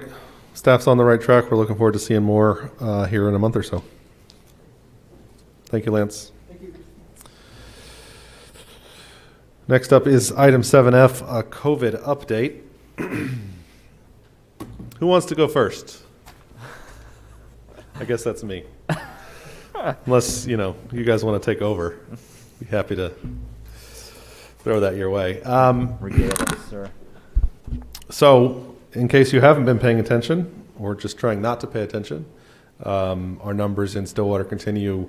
staff's on the right track. We're looking forward to seeing more here in a month or so. Thank you, Lance. Thank you. Next up is item 7F, a COVID update. Who wants to go first? I guess that's me. Unless, you guys want to take over. Be happy to throw that your way. Sir. So, in case you haven't been paying attention, or just trying not to pay attention, our numbers in Stillwater continue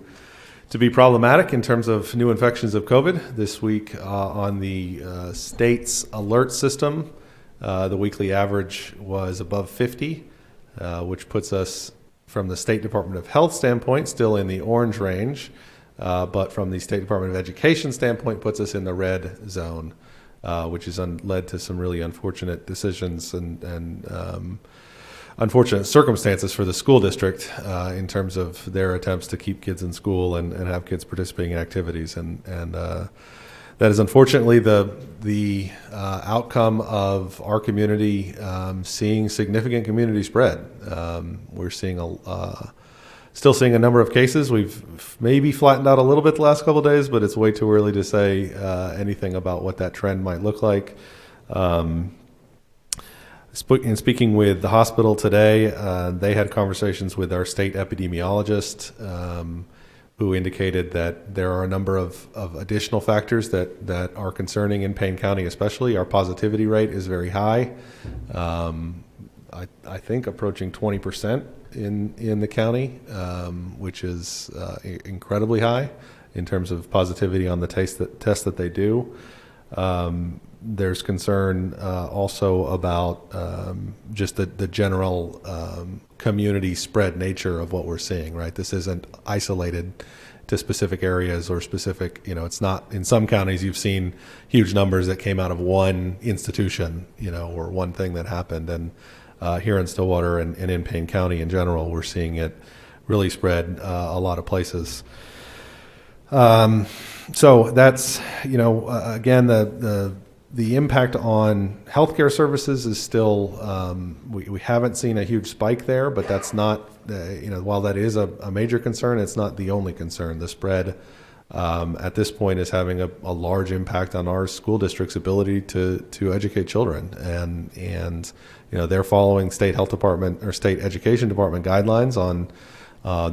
to be problematic in terms of new infections of COVID. This week on the state's alert system, the weekly average was above 50, which puts us, from the State Department of Health standpoint, still in the orange range, but from the State Department of Education standpoint, puts us in the red zone, which has led to some really unfortunate decisions and unfortunate circumstances for the school district in terms of their attempts to keep kids in school and have kids participating in activities. And that is unfortunately the outcome of our community seeing significant community spread. We're seeing still seeing a number of cases. We've maybe flattened out a little bit the last couple of days, but it's way too early to say anything about what that trend might look like. In speaking with the hospital today, they had conversations with our state epidemiologist, who indicated that there are a number of additional factors that are concerning in Payne County, especially. Our positivity rate is very high. I think approaching 20% in the county, which is incredibly high in terms of positivity on the test that they do. There's concern also about just the general community spread nature of what we're seeing, right? This isn't isolated to specific areas or specific, it's not, in some counties you've seen huge numbers that came out of one institution, or one thing that happened. And here in Stillwater and in Payne County in general, we're seeing it really spread a lot of places. So that's, again, the impact on healthcare services is still, we haven't seen a huge spike there, but that's not, while that is a major concern, it's not the only concern. The spread at this point is having a large impact on our school district's ability to educate children. And they're following state health department or state education department guidelines on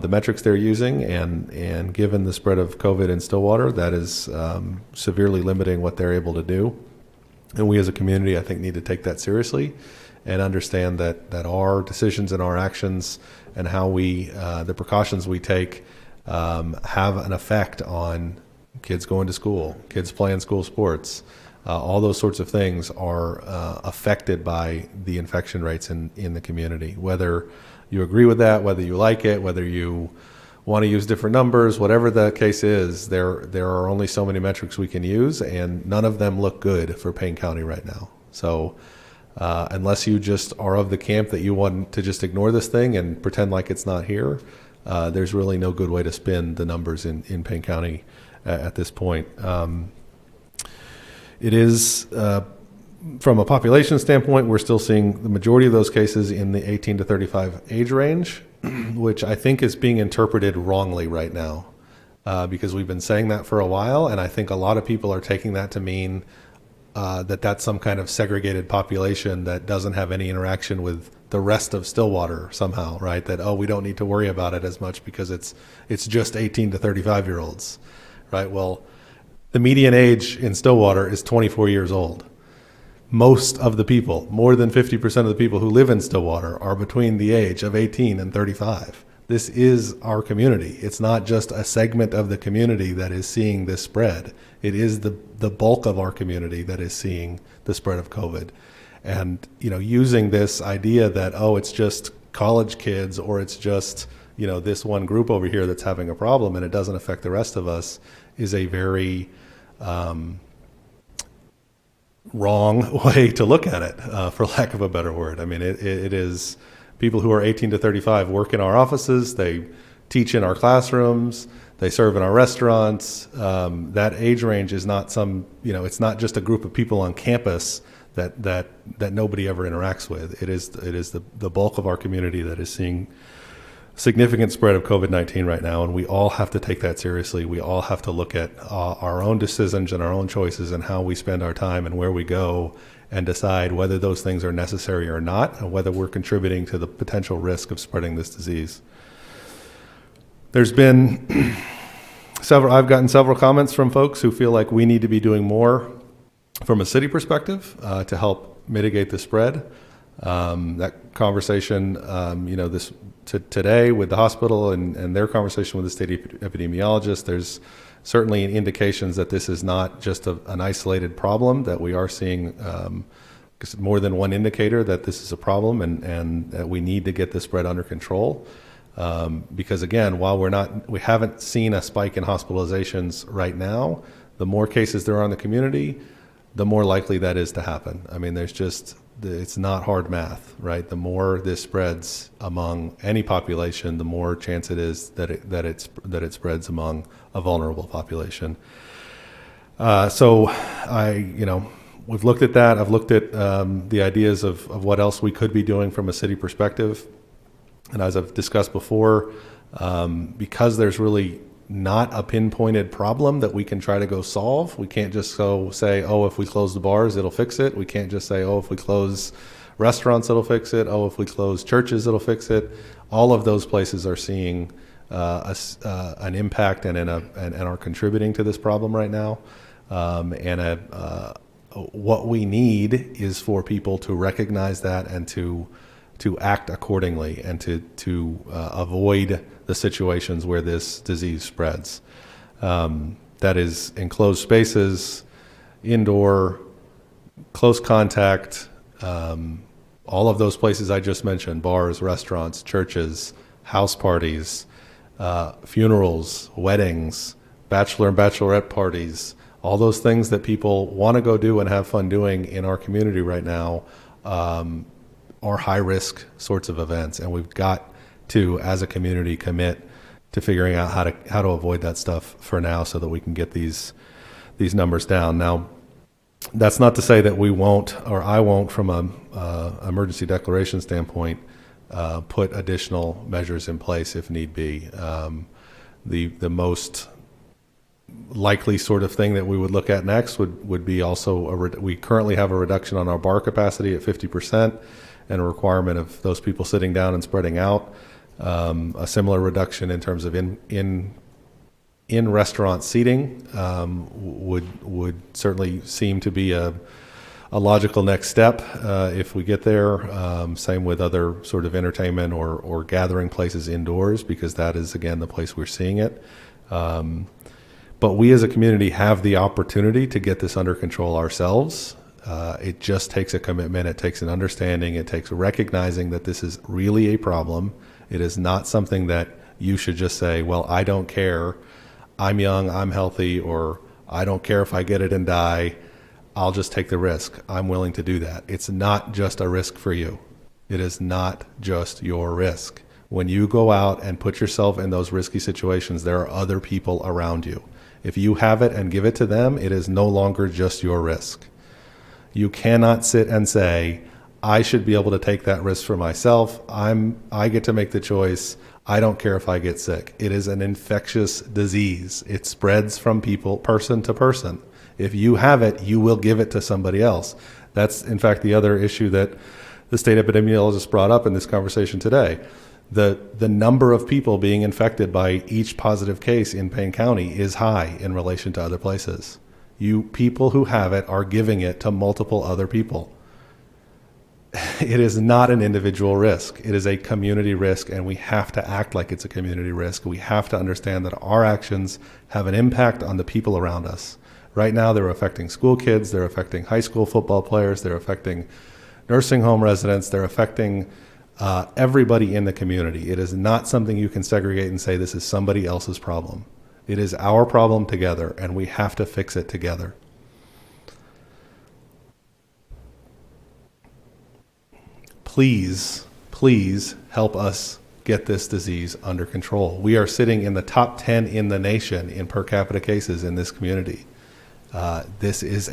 the metrics they're using, and given the spread of COVID in Stillwater, that is severely limiting what they're able to do. And we as a community, I think, need to take that seriously and understand that our decisions and our actions and how the precautions we take have an effect on kids going to school, kids playing school sports. All those sorts of things are affected by the infection rates in the community. Whether you agree with that, whether you like it, whether you want to use different numbers, whatever the case is, there are only so many metrics we can use, and none of them look good for Payne County right now. So unless you just are of the camp that you want to just ignore this thing and pretend like it's not here, there's really no good way to spin the numbers in Payne County at this point. It is, from a population standpoint, we're still seeing the majority of those cases in the 18 to 35 age range, which I think is being interpreted wrongly right now, because we've been saying that for a while, and I think a lot of people are taking that to mean that that's some kind of segregated population that doesn't have any interaction with the rest of Stillwater somehow, right? That, we don't need to worry about it as much because it's just 18 to 35-year-olds, right? Well, the median age in Stillwater is 24 years old. Most of the people, more than 50% of the people who live in Stillwater, are between the age of 18 and 35. This is our community. It's not just a segment of the community that is seeing this spread. It is the bulk of our community that is seeing the spread of COVID. And, using this idea that, it's just college kids, or it's just, this one group over here that's having a problem and it doesn't affect the rest of us, is a very wrong way to look at it, for lack of a better word. I mean, it is people who are 18 to 35 work in our offices, they teach in our classrooms, they serve in our restaurants. That age range is not it's not just a group of people on campus that nobody ever interacts with. It is the bulk of our community that is seeing significant spread of COVID-19 right now, and we all have to take that seriously. We all have to look at our own decisions and our own choices and how we spend our time and where we go, and decide whether those things are necessary or not, and whether we're contributing to the potential risk of spreading this disease. There's been I've gotten several comments from folks who feel like we need to be doing more from a city perspective to help mitigate the spread. That conversation, today with the hospital and their conversation with the state epidemiologist, there's certainly indications that this is not just an isolated problem, that we are seeing more than one indicator that this is a problem, and that we need to get the spread under control. Because again, while we haven't seen a spike in hospitalizations right now, the more cases there are in the community, the more likely that is to happen. I mean, it's not hard math, right? The more this spreads among any population, the more chance it is that it spreads among a vulnerable population. So we've looked at that. I've looked at the ideas of what else we could be doing from a city perspective. And as I've discussed before, because there's really not a pinpointed problem that we can try to go solve. We can't just go say, if we close the bars, it'll fix it. We can't just say, if we close restaurants, it'll fix it. If we close churches, it'll fix it. All of those places are seeing an impact and are contributing to this problem right now. What we need is for people to recognize that and to act accordingly, and to avoid the situations where this disease spreads. That is enclosed spaces, indoor, close contact, all of those places I just mentioned, bars, restaurants, churches, house parties, funerals, weddings, bachelor and bachelorette parties, all those things that people want to go do and have fun doing in our community right now are high-risk sorts of events. And we've got to, as a community, commit to figuring out how to avoid that stuff for now so that we can get these numbers down. Now, that's not to say that we won't, or I won't, from a emergency declaration standpoint, put additional measures in place if need be. The most likely sort of thing that we would look at next would be also we currently have a reduction on our bar capacity at 50% and a requirement of those people sitting down and spreading out. A similar reduction in terms of in restaurant seating would certainly seem to be a logical next step if we get there. Same with other sort of entertainment or gathering places indoors, because that is, again, the place we're seeing it. But we as a community have the opportunity to get this under control ourselves. It just takes a commitment. It takes an understanding. It takes recognizing that this is really a problem. It is not something that you should just say, well, I don't care. I'm young, I'm healthy, or I don't care if I get it and die. I'll just take the risk. I'm willing to do that. It's not just a risk for you. It is not just your risk. When you go out and put yourself in those risky situations, there are other people around you. If you have it and give it to them, it is no longer just your risk. You cannot sit and say, I should be able to take that risk for myself. I get to make the choice. I don't care if I get sick. It is an infectious disease. It spreads from person to person. If you have it, you will give it to somebody else. That's, in fact, the other issue that the state epidemiologist brought up in this conversation today. The number of people being infected by each positive case in Payne County is high in relation to other places. People who have it are giving it to multiple other people. It is not an individual risk. It is a community risk, and we have to act like it's a community risk. We have to understand that our actions have an impact on the people around us. Right now, they're affecting school kids, they're affecting high school football players, they're affecting nursing home residents, they're affecting everybody in the community. It is not something you can segregate and say this is somebody else's problem. It is our problem together, and we have to fix it together. Please, please help us get this disease under control. We are sitting in the top 10 in the nation in per capita cases in this community. This is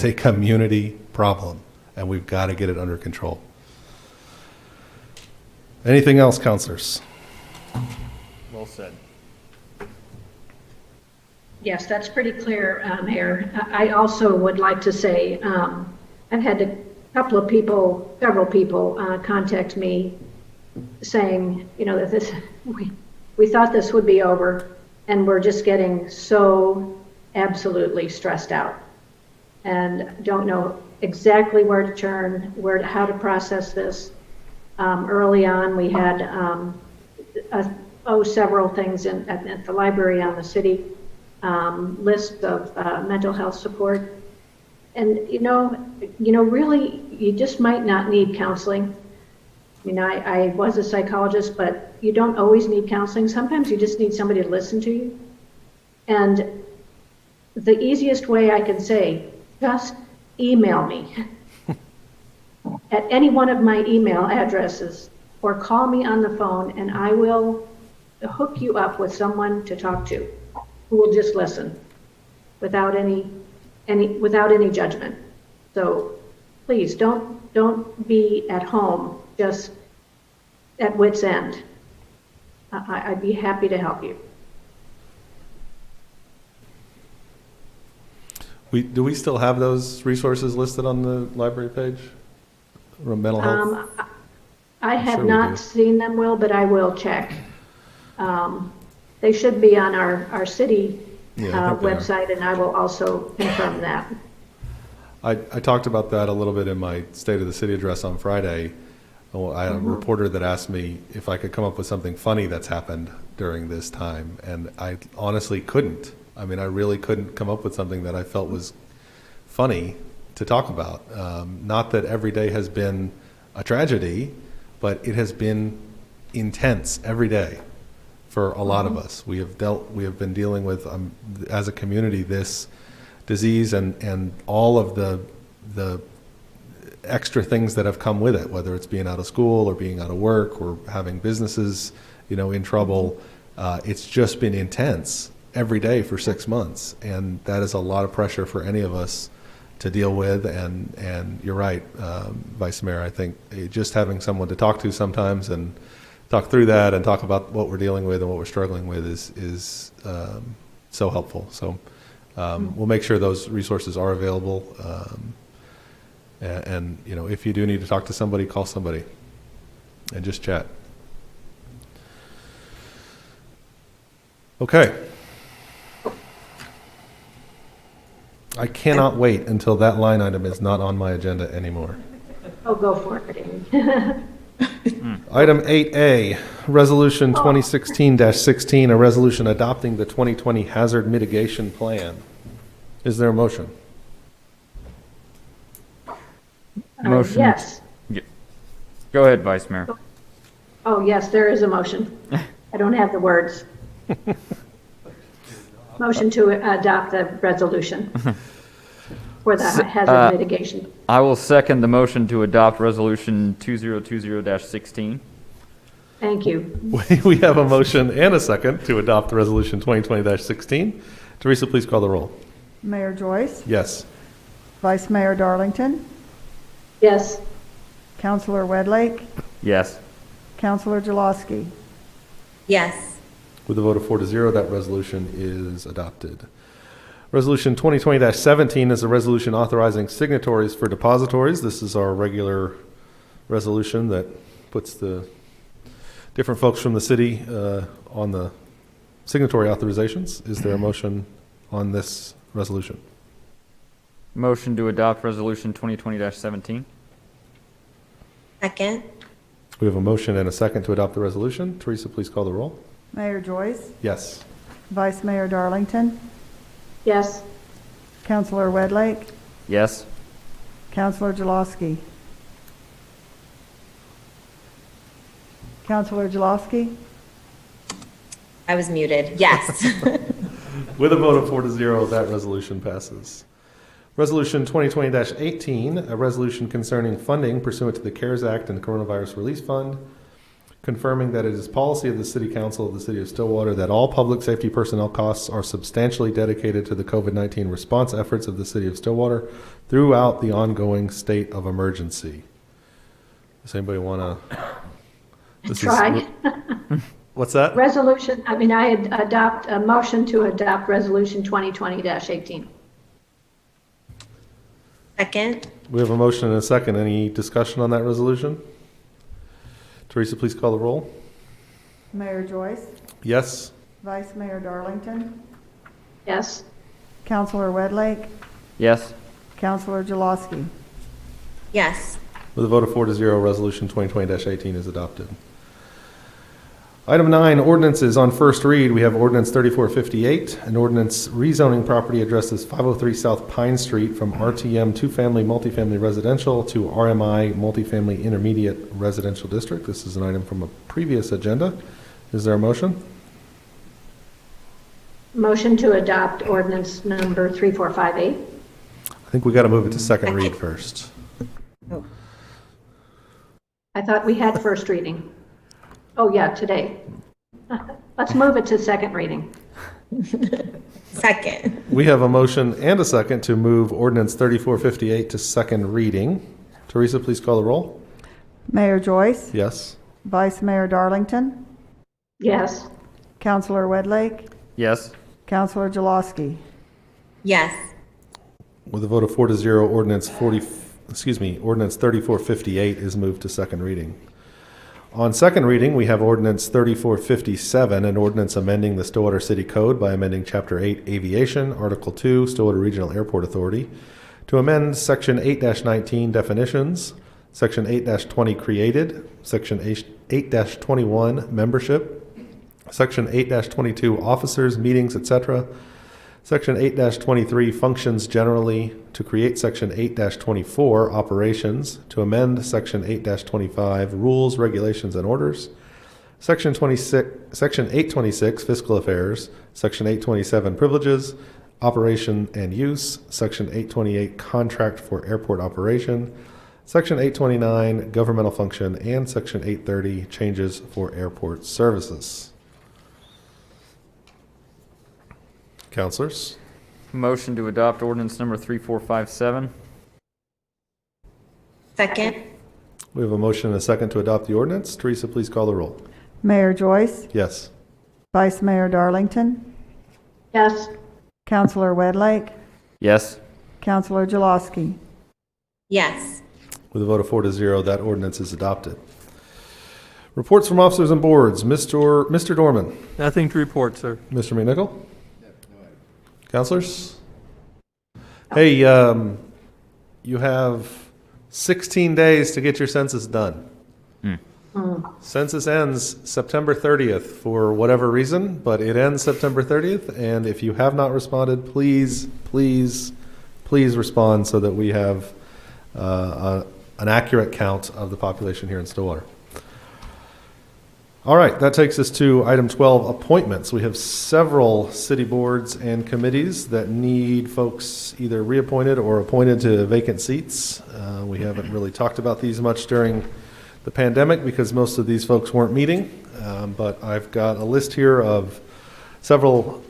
a community problem, and we've got to get it under control. Anything else, councilors? Well said. Yes, that's pretty clear, Mayor. I also would like to say I've had several people contact me saying, that we thought this would be over, and we're just getting so absolutely stressed out and don't know exactly where to turn, how to process this. Early on, we had several things at the library on the city list of mental health support. And, really, you just might not need counseling. I was a psychologist, but you don't always need counseling. Sometimes you just need somebody to listen to you. And the easiest way I can say, just email me at any one of my email addresses or call me on the phone, and I will hook you up with someone to talk to who will just listen without any judgment. So please don't be at home just at wit's end. I'd be happy to help you. Do we still have those resources listed on the library page? Or mental health? I have not seen them, Will, but I will check. They should be on our city website, and I will also confirm that. I talked about that a little bit in my State of the City address on Friday. I had a reporter that asked me if I could come up with something funny that's happened during this time, and I honestly couldn't. I mean, I really couldn't come up with something that I felt was funny to talk about. Not that every day has been a tragedy, but it has been intense every day for a lot of us. We have been dealing with, as a community, this disease and all of the extra things that have come with it, whether it's being out of school or being out of work or having businesses, in trouble. It's just been intense every day for 6 months, and that is a lot of pressure for any of us to deal with. And you're right, Vice Mayor. I think just having someone to talk to sometimes and talk through that and talk about what we're dealing with and what we're struggling with is so helpful. So we'll make sure those resources are available. And if you do need to talk to somebody, call somebody and just chat. Okay. I cannot wait until that line item is not on my agenda anymore. Oh, go for it, Amy. Item 8A, Resolution 2016-16, a resolution adopting the 2020 Hazard Mitigation Plan. Is there a motion? Motion. Yes. Go ahead, Vice Mayor. Oh, yes, there is a motion. I don't have the words. Motion to adopt the resolution for the hazard mitigation. I will second the motion to adopt Resolution 2020-16. Thank you. We have a motion and a second to adopt Resolution 2020-16. Teresa, please call the roll. Mayor Joyce, Yes. Vice Mayor Darlington, Yes. Councilor Wedlake, Yes. Councilor Jaloski. Yes. With a vote of 4-0, that resolution is adopted. Resolution 2020-17 is a resolution authorizing signatories for depositories. This is our regular resolution that puts the different folks from the city on the signatory authorizations. Is there a motion on this resolution? Motion to adopt Resolution 2020-17. Second. We have a motion and a second to adopt the resolution. Teresa, please call the roll. Mayor Joyce, Yes. Vice Mayor Darlington, Yes. Councilor Wedlake, Yes. Councilor Jaloski. Councilor Jaloski, I was muted. Yes. With a vote of 4-0, that resolution passes. Resolution 2020-18, a resolution concerning funding pursuant to the CARES Act and the Coronavirus Relief Fund, confirming that it is policy of the City Council of the City of Stillwater that all public safety personnel costs are substantially dedicated to the COVID-19 response efforts of the City of Stillwater throughout the ongoing state of emergency. Does anybody want to? Try. What's that? Resolution, I adopt a motion to adopt Resolution 2020-18. Second. We have a motion and a second. Any discussion on that resolution? Teresa, please call the roll. Mayor Joyce, Yes. Vice Mayor Darlington, Yes. Councilor Wedlake, Yes. Councilor Jaloski. Yes. With a vote of 4-0, Resolution 2020-18 is adopted. Item 9, ordinances on first read. We have Ordinance 3458, an ordinance rezoning property addresses 503 South Pine Street from RTM two-family multifamily residential to RMI multifamily intermediate residential district. This is an item from a previous agenda. Is there a motion? Motion to adopt ordinance number 3458. I think we got to move it to second read first. I thought we had first reading. Oh, yeah, today. Let's move it to second reading. Second. We have a motion and a second to move Ordinance 3458 to second reading. Teresa, please call the roll. Mayor Joyce, Yes. Vice Mayor Darlington, Yes. Councilor Wedlake, Yes. Councilor Jaloski. Yes. With a vote of 4-0, Ordinance 3458 is moved to second reading. On second reading, we have Ordinance 3457, an ordinance amending the Stillwater City Code by amending Chapter 8 Aviation, Article 2, Stillwater Regional Airport Authority, to amend Section 8-19 Definitions, Section 8-20 Created, Section 8-21 Membership, Section 8-22 Officers, Meetings, etc., Section 8-23 Functions Generally, to create Section 8-24 Operations, to amend Section 8-25 Rules, Regulations, and Orders, Section 826, Fiscal Affairs. Section 827, Privileges, Operation and Use. Section 828, Contract for Airport Operation. Section 829, Governmental Function. And Section 830, Changes for Airport Services. Counselors? Motion to adopt ordinance number 3457. Second. We have a motion and a second to adopt the ordinance. Teresa, please call the roll. Mayor Joyce, Yes. Vice Mayor Darlington, Yes. Counselor Wedlake, Yes. Counselor Jaloski. Yes. With a vote of 4-0, that ordinance is adopted. Reports from officers and boards. Mr. Dorman. Nothing to report, sir. Mr. McNichol? Counselors? Hey, you have 16 days to get your census done. Census ends September 30th for whatever reason, but it ends September 30th. And if you have not responded, please respond so that we have an accurate count of the population here in Stillwater. All right, that takes us to item 12, appointments. We have several city boards and committees that need folks either reappointed or appointed to vacant seats. We haven't really talked about these much during the pandemic because most of these folks weren't meeting, but I've got a list here of several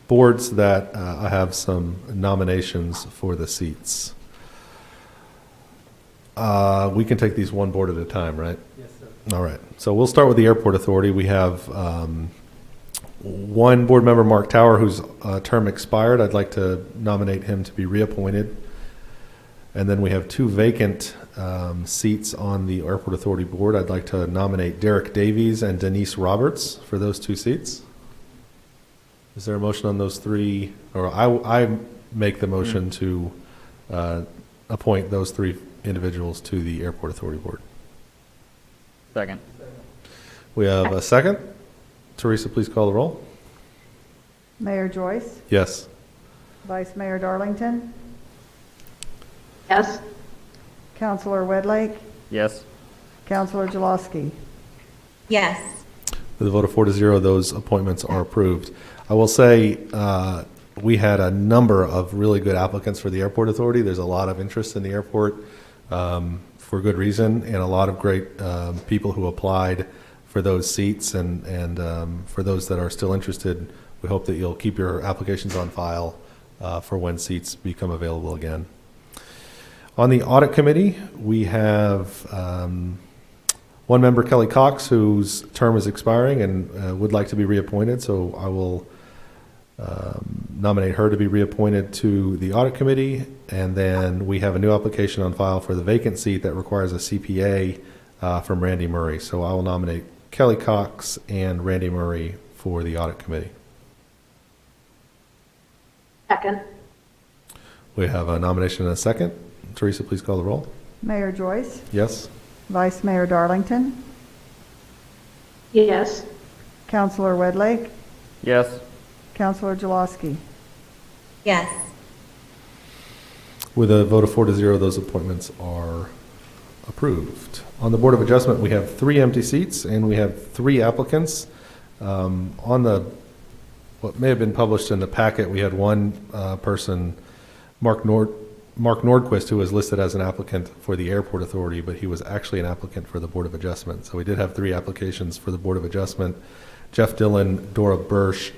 boards that I have some nominations for the seats. We can take these one board at a time, right? Yes, sir. All right. So we'll start with the Airport Authority. We have one board member, Mark Tower, whose term expired. I'd like to nominate him to be reappointed. And then we have two vacant seats on the Airport Authority board. I'd like to nominate Derek Davies and Denise Roberts for those two seats. Is there a motion on those three? Or I make the motion to appoint those three individuals to the Airport Authority board. Second. We have a second. Teresa, please call the roll. Mayor Joyce, Yes. Vice Mayor Darlington, Yes. Counselor Wedlake, Yes. Counselor Jaloski. Yes. With a vote of 4-0, those appointments are approved. I will say we had a number of really good applicants for the Airport Authority. There's a lot of interest in the airport for good reason, and a lot of great people who applied for those seats. And for those that are still interested, we hope that you'll keep your applications on file for when seats become available again. On the Audit Committee, we have one member, Kelly Cox, whose term is expiring and would like to be reappointed. So I will nominate her to be reappointed to the Audit Committee. And then we have a new application on file for the vacant seat that requires a CPA from Randy Murray. So I will nominate Kelly Cox and Randy Murray for the Audit Committee. Second. We have a nomination and a second. Teresa, please call the roll. Mayor Joyce, Yes. Vice Mayor Darlington, Yes. Counselor Wedlake, Yes. Counselor Jaloski. Yes. With a vote of 4-0, those appointments are approved. On the Board of Adjustment, we have 3 empty seats, and we have 3 applicants. On the what may have been published in the packet, we had one person, Mark Nordquist, who was listed as an applicant for the Airport Authority, but he was actually an applicant for the Board of Adjustment. So we did have 3 applications for the Board of Adjustment: Jeff Dillon, Dora Bush,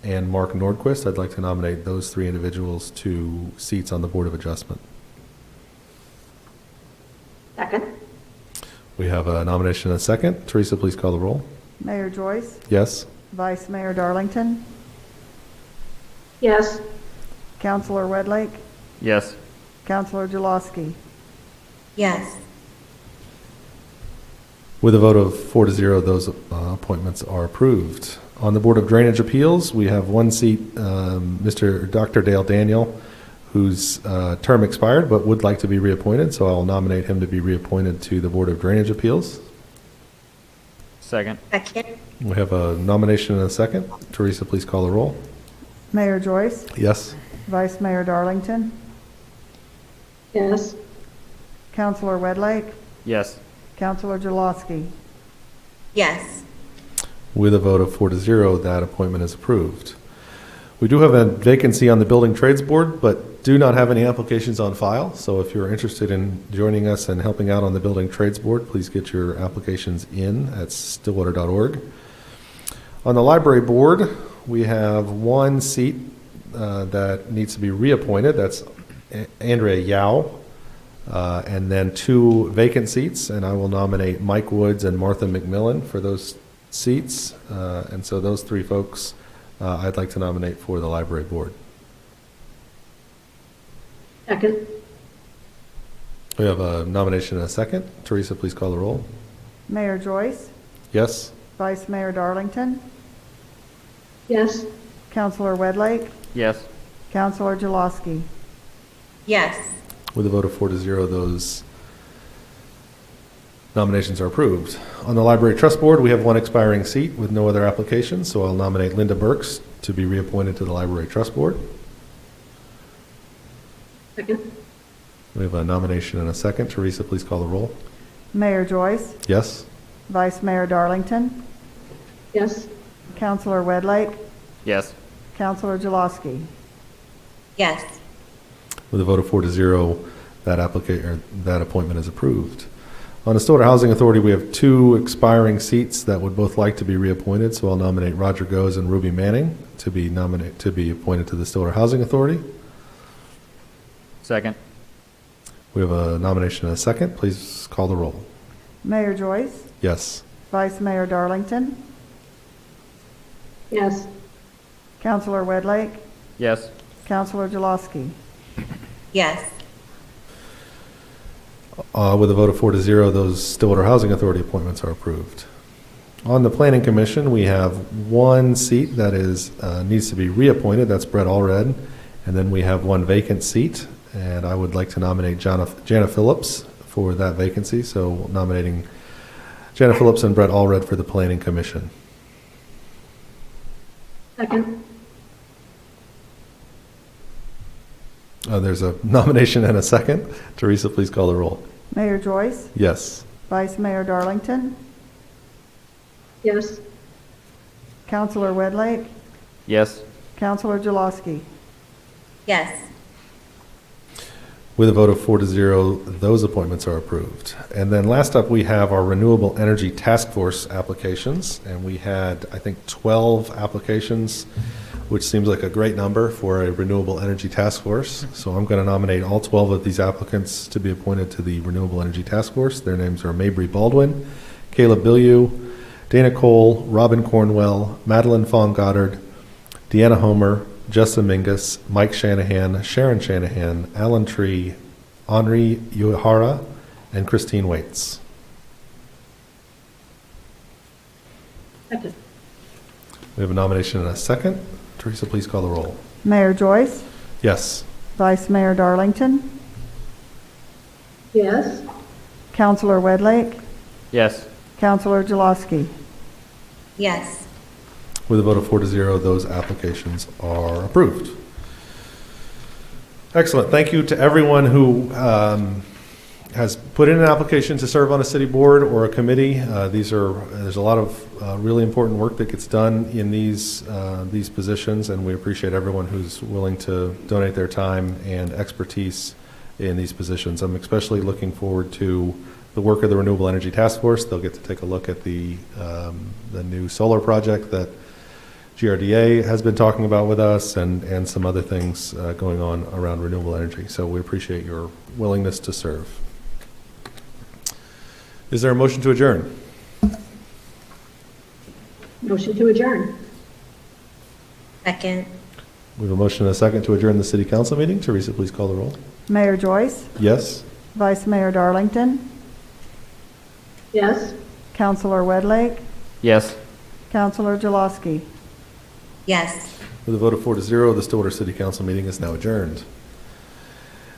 and Mark Nordquist. I'd like to nominate those 3 individuals to seats on the Board of Adjustment. Second. We have a nomination and a second. Teresa, please call the roll. Mayor Joyce, Yes. Vice Mayor Darlington, Yes. Counselor Wedlake, Yes. Counselor Jaloski. Yes. With a vote of 4-0, those appointments are approved. On the Board of Drainage Appeals, we have one seat, Dr. Dale Daniel, whose term expired but would like to be reappointed. So I'll nominate him to be reappointed to the Board of Drainage Appeals. Second. Second. We have a nomination and a second. Teresa, please call the roll. Mayor Joyce, Yes. Vice Mayor Darlington, Yes. Counselor Wedlake, Yes. Counselor Jaloski. Yes. With a vote of 4-0, that appointment is approved. We do have a vacancy on the Building Trades Board, but do not have any applications on file. So if you're interested in joining us and helping out on the Building Trades Board, please get your applications in at stillwater.org. On the Library Board, we have one seat that needs to be reappointed. That's Andrea Yao. And then 2 vacant seats, and I will nominate Mike Woods and Martha McMillan for those seats. And so those 3 folks I'd like to nominate for the Library Board. Second. We have a nomination and a second. Teresa, please call the roll. Mayor Joyce, Yes? Vice Mayor Darlington, Yes. Counselor Wedlake, Yes. Counselor Jaloski. Yes. With a vote of 4-0, those nominations are approved. On the Library Trust Board, we have one expiring seat with no other applications, so I'll nominate Linda Burks to be reappointed to the Library Trust Board. Second. We have a nomination and a second. Teresa, please call the roll. Mayor Joyce, Yes? Vice Mayor Darlington, Yes. Counselor Wedlake, Yes. Counselor Jaloski. Yes. With a vote of 4-0, that appointment is approved. On the Stillwater Housing Authority, we have 2 expiring seats that would both like to be reappointed, so I'll nominate Roger Goes and Ruby Manning to be appointed to the Stillwater Housing Authority. Second. We have a nomination and a second. Please call the roll. Mayor Joyce, Yes? Vice Mayor Darlington, Yes. Counselor Wedlake, Yes. Counselor Jaloski. Yes. With a vote of 4-0, those Stillwater Housing Authority appointments are approved. On the Planning Commission, we have 1 seat that needs to be reappointed. That's Brett Allred. And then we have 1 vacant seat, and I would like to nominate Jana Phillips for that vacancy. So nominating Jana Phillips and Brett Allred for the Planning Commission. Second. There's a nomination and a second. Teresa, please call the roll. Mayor Joyce, Yes? Vice Mayor Darlington, Yes. Counselor Wedlake, Yes. Counselor Jaloski. Yes. With a vote of 4-0, those appointments are approved. And then last up, we have our Renewable Energy Task Force applications. And we had, I think, 12 applications, which seems like a great number for a Renewable Energy Task Force. So I'm going to nominate all 12 of these applicants to be appointed to the Renewable Energy Task Force. Their names are Mabry Baldwin, Caleb Billieu, Dana Cole, Robin Cornwell, Madeline Fong Goddard, Deanna Homer, Justin Mingus, Mike Shanahan, Sharon Shanahan, Alan Tree, Henri Uehara, and Christine Waits. Second. We have a nomination and a second. Teresa, please call the roll. Mayor Joyce, Yes? Vice Mayor Darlington, Yes. Counselor Wedlake, Yes. Counselor Jaloski. Yes. With a vote of 4-0, those applications are approved. Excellent. Thank you to everyone who has put in an application to serve on a city board or a committee. There's a lot of really important work that gets done in these positions, and we appreciate everyone who's willing to donate their time and expertise in these positions. I'm especially looking forward to the work of the Renewable Energy Task Force. They'll get to take a look at the new solar project that GRDA has been talking about with us, and some other things going on around renewable energy. So we appreciate your willingness to serve. Is there a motion to adjourn? Motion to adjourn. Second. We have a motion and a second to adjourn the city council meeting. Teresa, please call the roll. Mayor Joyce, Yes? Vice Mayor Darlington, Yes. Counselor Wedlake, Yes. Counselor Jaloski. Yes. With a vote of 4-0, the Stillwater City Council meeting is now adjourned.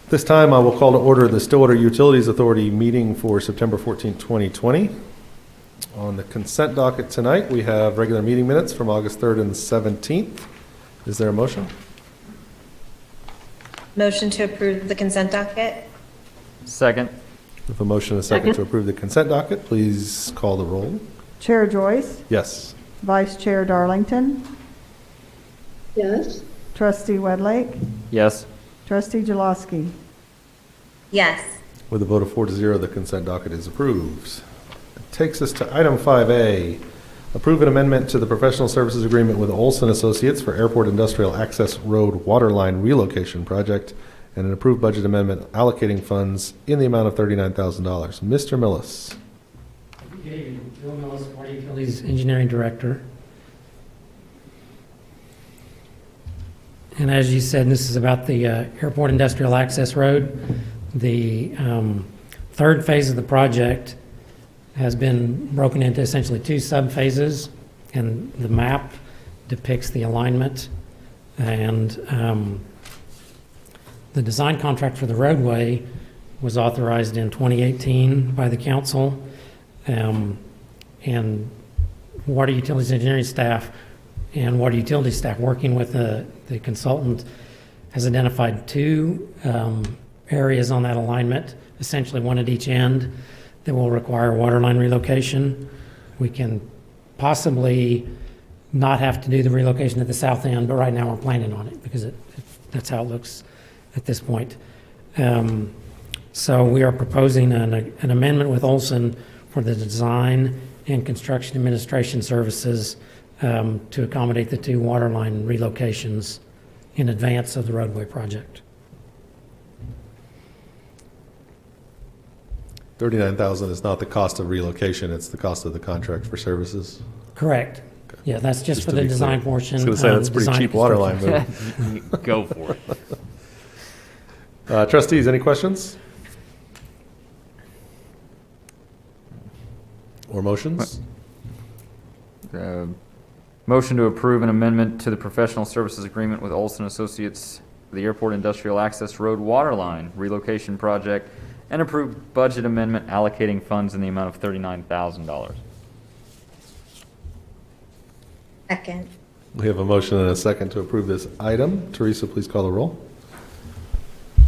This time, I will call to order the Stillwater Utilities Authority meeting for September 14, 2020. On the consent docket tonight, we have regular meeting minutes from August 3rd and 17th. Is there a motion? Motion to approve the consent docket? Second. With a motion and a second to approve the consent docket, please call the roll. Chair Joyce, Yes. Vice Chair Darlington, Yes. Trustee Wedlake, Yes. Trustee Jaloski. Yes. With a vote of 4-0, the consent docket is approved. It takes us to item 5A. Approve an amendment to the professional services agreement with Olson Associates for Airport Industrial Access Road Waterline Relocation Project and an approved budget amendment allocating funds in the amount of $39,000. Mr. Millis. Good evening. Bill Millis, Water Utilities Engineering Director. And as you said, this is about the Airport Industrial Access Road. The third phase of the project has been broken into essentially two sub-phases, and the map depicts the alignment. And the design contract for the roadway was authorized in 2018 by the council. And Water Utilities Engineering staff and Water Utility staff working with the consultant has identified two areas on that alignment, essentially one at each end, that will require waterline relocation. We can possibly not have to do the relocation at the south end, but right now we're planning on it because that's how it looks at this point. So we are proposing an amendment with Olson for the design and construction administration services to accommodate the two waterline relocations in advance of the roadway project. $39,000 is not the cost of relocation, it's the cost of the contract for services. Correct. Yeah, that's just for to the be design clear. portion. I was going to say, that's a pretty design cheap and water line construction. move. Go for it. Trustees, any questions? Or motions? Motion to approve an amendment to the professional services agreement with Olson Associates for the Airport Industrial Access Road Waterline Relocation Project and approve budget amendment allocating funds in the amount of $39,000. Second. We have a motion and a second to approve this item. Teresa, please call the roll.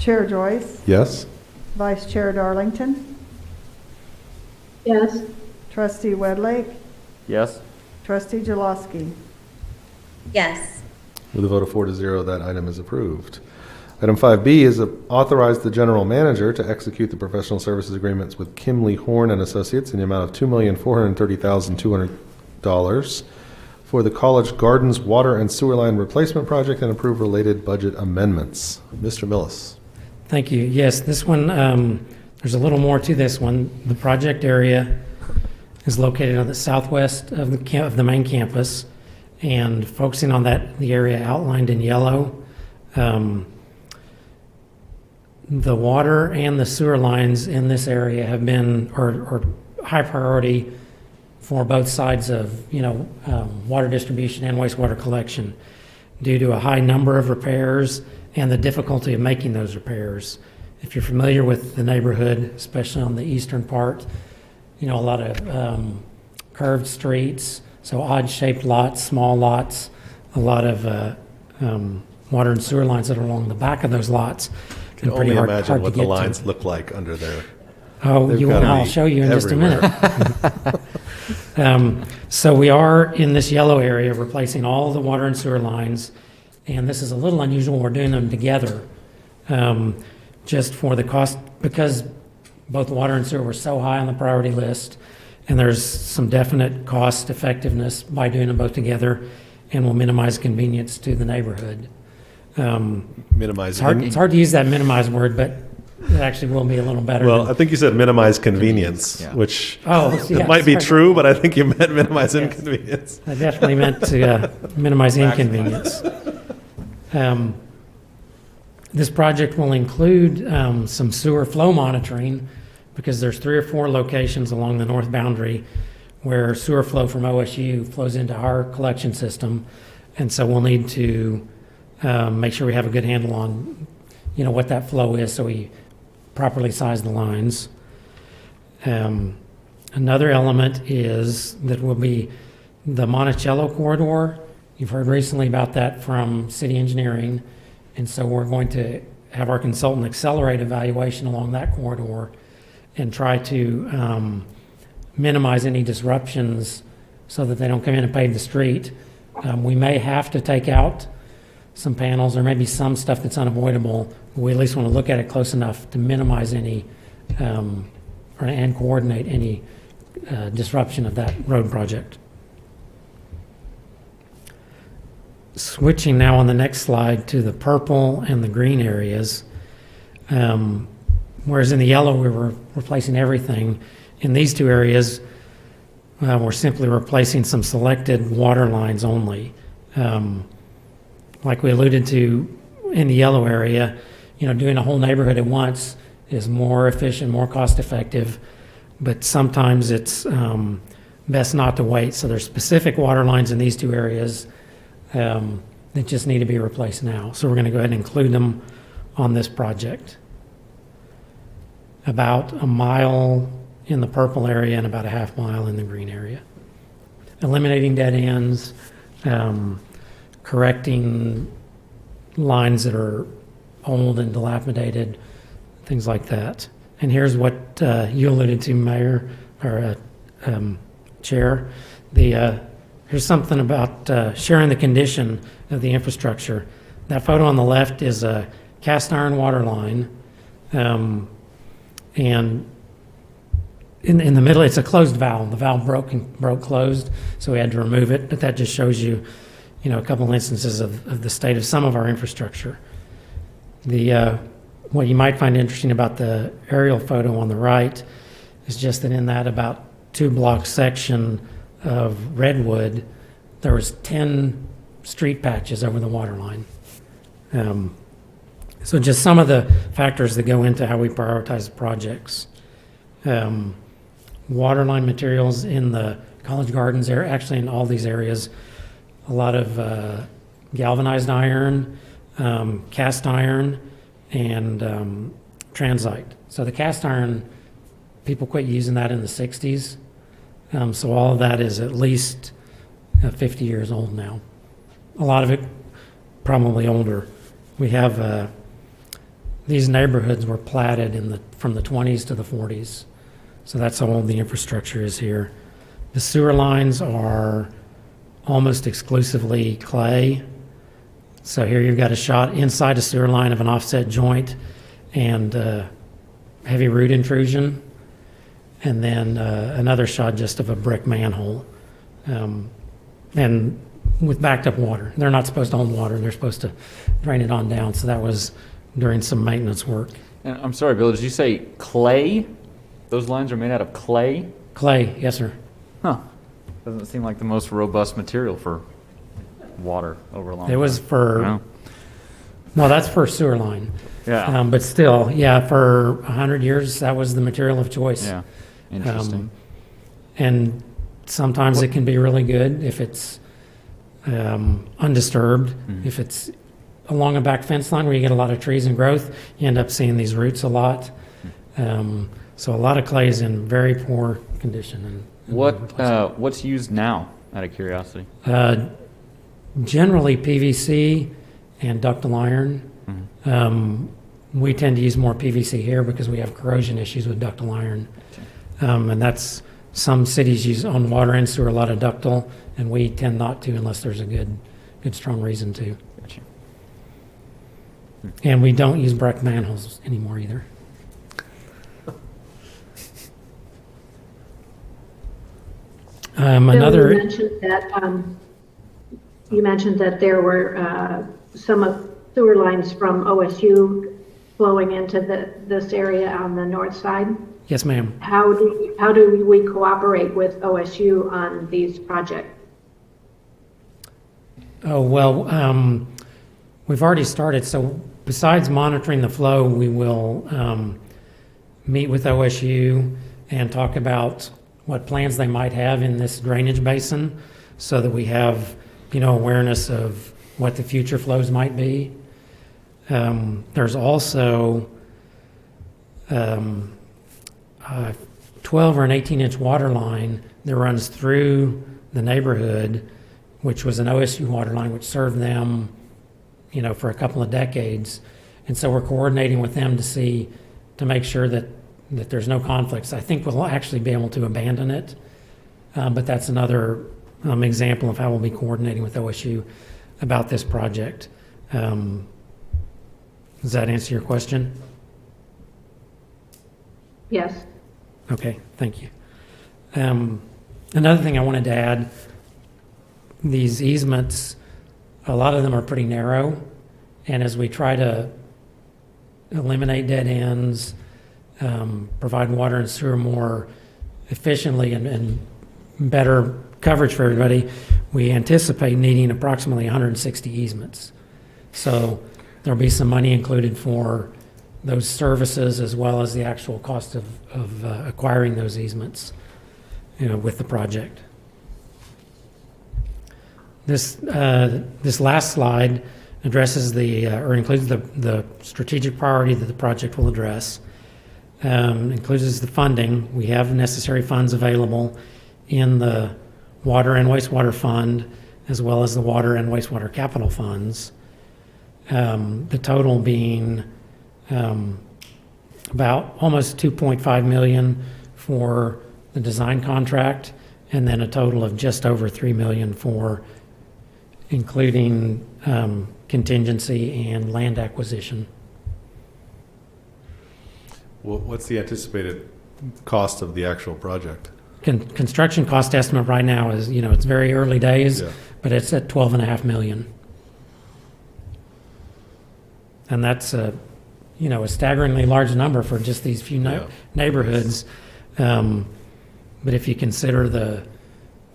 Chair Joyce, Yes. Vice Chair Darlington, Yes. Trustee Wedlake, Yes? Trustee Jaloski. Yes. With a vote of 4-0, that item is approved. Item 5B is authorize the general manager to execute the professional services agreements with Kimley Horn and Associates in the amount of $2,430,200 for the College Gardens water and sewer line replacement project and approve related budget amendments. Mr. Millis. Thank you. Yes, this one, there's a little more to this one. The project area is located on the southwest of the main campus, and focusing on the area outlined in yellow. The water and the sewer lines in this area have been, or high priority for both sides of, water distribution and wastewater collection due to a high number of repairs and the difficulty of making those repairs. If you're familiar with the neighborhood, especially on the eastern part, a lot of curved streets, so odd-shaped lots, small lots, a lot of water and sewer lines that are along the back of those lots. I can only imagine what the lines look like under there. Oh, I'll show you in just a minute. So we are in this yellow area replacing all the water and sewer lines, and this is a little unusual. We're doing them together just for the cost, because both water and sewer were so high on the priority list, and there's some definite cost effectiveness by doing them both together, and will minimize convenience to the neighborhood. Minimize. It's hard to use that minimize word, but it actually will be a little better. Well, I think you said minimize convenience, which it might be true, but I think you meant minimize inconvenience. I definitely meant to minimize inconvenience. This project will include some sewer flow monitoring, because there's 3 or 4 locations along the north boundary where sewer flow from OSU flows into our collection system, and so we'll need to make sure we have a good handle on, what that flow is, so we properly size the lines. Another element is that will be the Monticello corridor. You've heard recently about that from city engineering, and so we're going to have our consultant accelerate evaluation along that corridor and try to minimize any disruptions so that they don't come in and pave the street. We may have to take out some panels or maybe some stuff that's unavoidable. We at least want to look at it close enough to minimize any and coordinate any disruption of that road project. Switching now on the next slide to the purple and the green areas. Whereas in the yellow we were replacing everything, in these two areas we're simply replacing some selected water lines only. Like we alluded to in the yellow area, doing a whole neighborhood at once is more efficient, more cost effective, but sometimes it's best not to wait. So there's specific water lines in these two areas that just need to be replaced now. So we're going to go ahead and include them on this project. About a mile in the purple area and about a half mile in the green area. Eliminating dead ends, correcting lines that are old and dilapidated, things like that. And here's what you alluded to, Mayor, or Chair. Here's something about sharing the condition of the infrastructure. That photo on the left is a cast iron water line, and in the middle, it's a closed valve. The valve broke closed, so we had to remove it. But that just shows you, a couple of instances of the state of some of our infrastructure. What you might find interesting about the aerial photo on the right is just that in that about 2-block section of Redwood, there was 10 street patches over the water line. So just some of the factors that go into how we prioritize the projects. Waterline materials in the College Gardens area, actually in all these areas, a lot of galvanized iron, cast iron, and transite. So the cast iron, people quit using that in the 60s. So all of that is at least 50 years old now. A lot of it probably older. We have these neighborhoods were platted from the 20s to the 40s. So that's how old the infrastructure is here. The sewer lines are almost exclusively clay. So here you've got a shot inside a sewer line of an offset joint and heavy root intrusion. And then another shot just of a brick manhole. And with backed up water. They're not supposed to hold water. They're supposed to drain it on down. So that was during some maintenance work. And I'm sorry, Bill, did you say clay? Those lines are made out of clay? Clay, yes, sir. Huh. Doesn't seem like the most robust material for water over a long time. It was for, well, that's for sewer line. Yeah. But still, yeah, for 100 years, that was the material of choice. Yeah, interesting. And sometimes it can be really good if it's undisturbed. Mm-hmm. If it's along a back fence line where you get a lot of trees and growth, you end up seeing these roots a lot. So a lot of clay is in very poor condition. What's used now, out of curiosity? Generally PVC and ductile iron. Mm-hmm. We tend to use more PVC here because we have corrosion issues with ductile iron. And that's, some cities use on water and sewer a lot of ductile, and we tend not to unless there's a good strong reason to. Gotcha. And we don't use brick manholes anymore either. Bill, you mentioned that there were some of sewer lines from OSU flowing into this area on the north side. Yes, ma'am. How do we cooperate with OSU on these projects? Oh, well, we've already started. So besides monitoring the flow, we will meet with OSU and talk about what plans they might have in this drainage basin so that we have, awareness of what the future flows might be. There's also a 12 or an 18-inch water line that runs through the neighborhood, which was an OSU water line, which served them, for a couple of decades. And so we're coordinating with them to make sure that that there's no conflicts, I think we'll actually be able to abandon it. But that's another example of how we'll be coordinating with OSU about this project. Does that answer your question? Yes. Okay, thank you. Another thing I wanted to add, these easements, a lot of them are pretty narrow, and as we try to eliminate dead ends, provide water and sewer more efficiently and better coverage for everybody, we anticipate needing approximately 160 easements. So there'll be some money included for those services as well as the actual cost of acquiring those easements, with the project. This last slide addresses or includes the strategic priority that the project will address. Includes the funding. We have necessary funds available in the Water and Wastewater Fund, as well as the Water and Wastewater Capital Funds. The total being about almost $2.5 million for the design contract, and then a total of just over $3 million for including contingency and land acquisition. What's the anticipated cost of the actual project? Construction cost estimate right now is, it's very early days, Yeah. but it's at $12.5 million. And that's a staggeringly large number for just these few neighborhoods. But if you consider the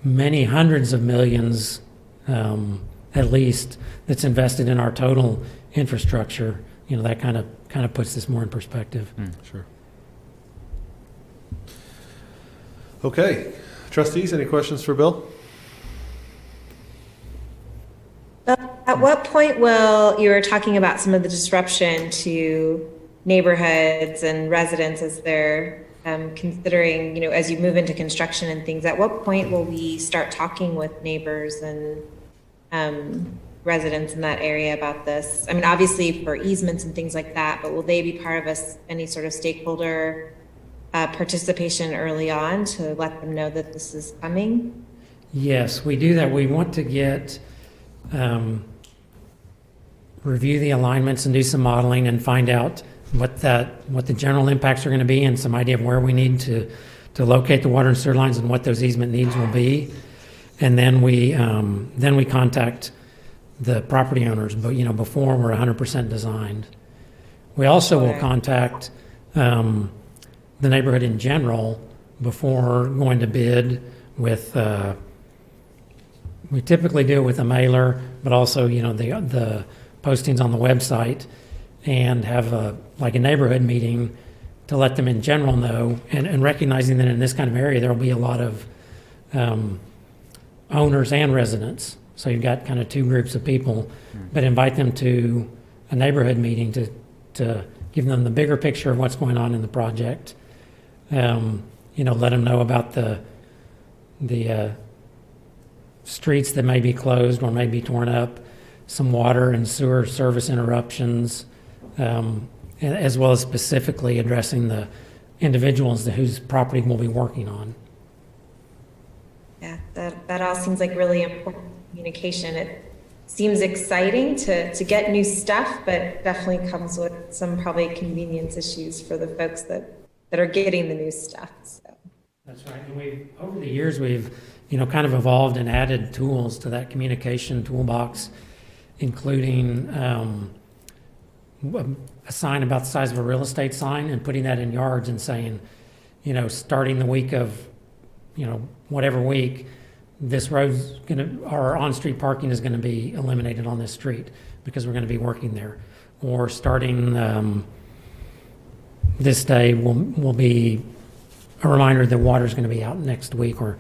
many hundreds of millions, at least, that's invested in our total infrastructure, that kind of puts this more in perspective. Sure. Okay. Trustees, any questions for Bill? At what point you were talking about some of the disruption to neighborhoods and residents as they're considering, as you move into construction and things, at what point will we start talking with neighbors and residents in that area about this? I mean, obviously for easements and things like that, but will they be part of any sort of stakeholder participation early on to let them know that this is coming? Yes, we do that. We want to review the alignments and do some modeling and find out what the general impacts are going to be and some idea of where we need to locate the water and sewer lines and what those easement needs will be. And then we contact the property owners, but before we're 100% designed. We also will contact the neighborhood in general before going to bid with. We typically do it with a mailer, but also the postings on the website, and have a neighborhood meeting to let them in general know, and recognizing that in this kind of area there will be a lot of owners and residents. So you've got kind of two groups of people, but invite them to a neighborhood meeting to give them the bigger picture of what's going on in the project. Let them know about the streets that may be closed or may be torn up, some water and sewer service interruptions, as well as specifically addressing the individuals whose property we'll be working on. Yeah, that all seems like really important communication. It seems exciting to get new stuff, but definitely comes with some probably convenience issues for the folks that are getting the new stuff. So. That's right. And over the years, we've kind of evolved and added tools to that communication toolbox, including a sign about the size of a real estate sign and putting that in yards and saying, starting the week of, whatever week, this road's our on-street parking is gonna be eliminated on this street because we're gonna be working there. Or starting this day will be a reminder that water's gonna be out next week or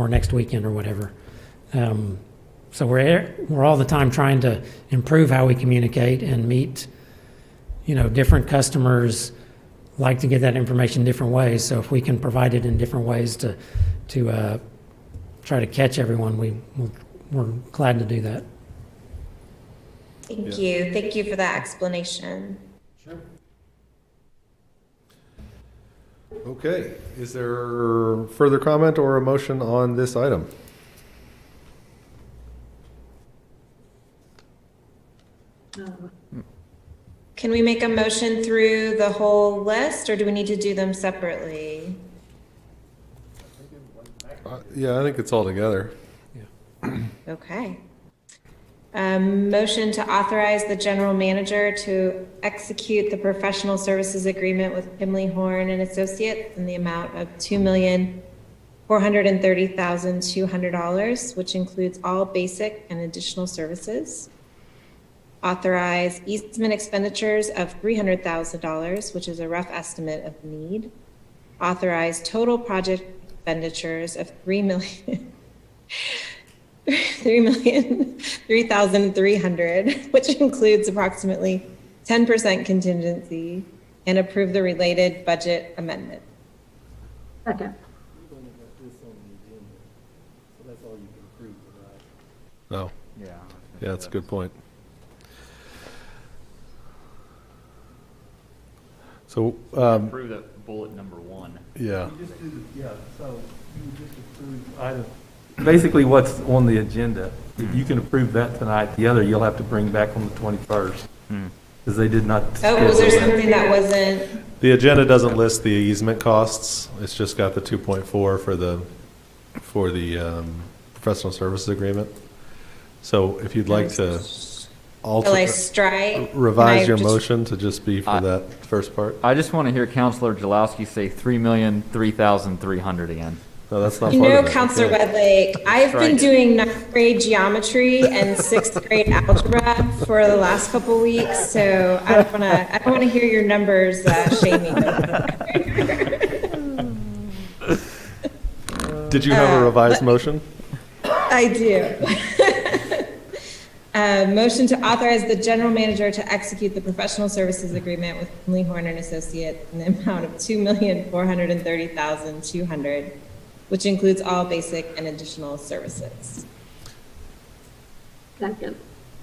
next weekend or whatever. So we're all the time trying to improve how we communicate and meet, different customers like to get that information different ways. So if we can provide it in different ways to try to catch everyone, we're glad to do that. Thank you. Thank you for that explanation. Sure. Okay, is there further comment or a motion on this item? Can we make a motion through the whole list, or do we need to do them separately? Yeah, I think it's all together. Okay. Motion to authorize the general manager to execute the professional services agreement with Pimley Horn and Associates in the amount of $2,430,200, which includes all basic and additional services. Authorize easement expenditures of $300,000, which is a rough estimate of need. Authorize total project expenditures of $3,300,000, which includes approximately 10% contingency, and approve the related budget amendment. Second. No. Yeah. Yeah, that's a good point. So, Approve that bullet number 1. yeah, Yeah, so you would just approve item. Basically, what's on the agenda, if you can approve that tonight, the other you'll have to bring back on the 21st, because they did not. Oh, was there schedule that. something that wasn't? the agenda doesn't list the easement costs. It's just got the 2.4 for the professional services agreement. So if you'd like to alter, Will I strike? revise Can I your just- motion to just be for that first part. I just want to hear Counselor Jalowski say 3,003,300 again. No, that's not You part know, of it. Counselor Okay. Wedlake, I've been Strike it. doing 9th grade geometry and 6th grade algebra for the last couple weeks, so I don't want to hear your numbers shaming. Did you have a revised motion? I do. Motion to authorize the general manager to execute the professional services agreement with Lee Horn and Associates in the amount of $2,430,200, which includes all basic and additional services. Second.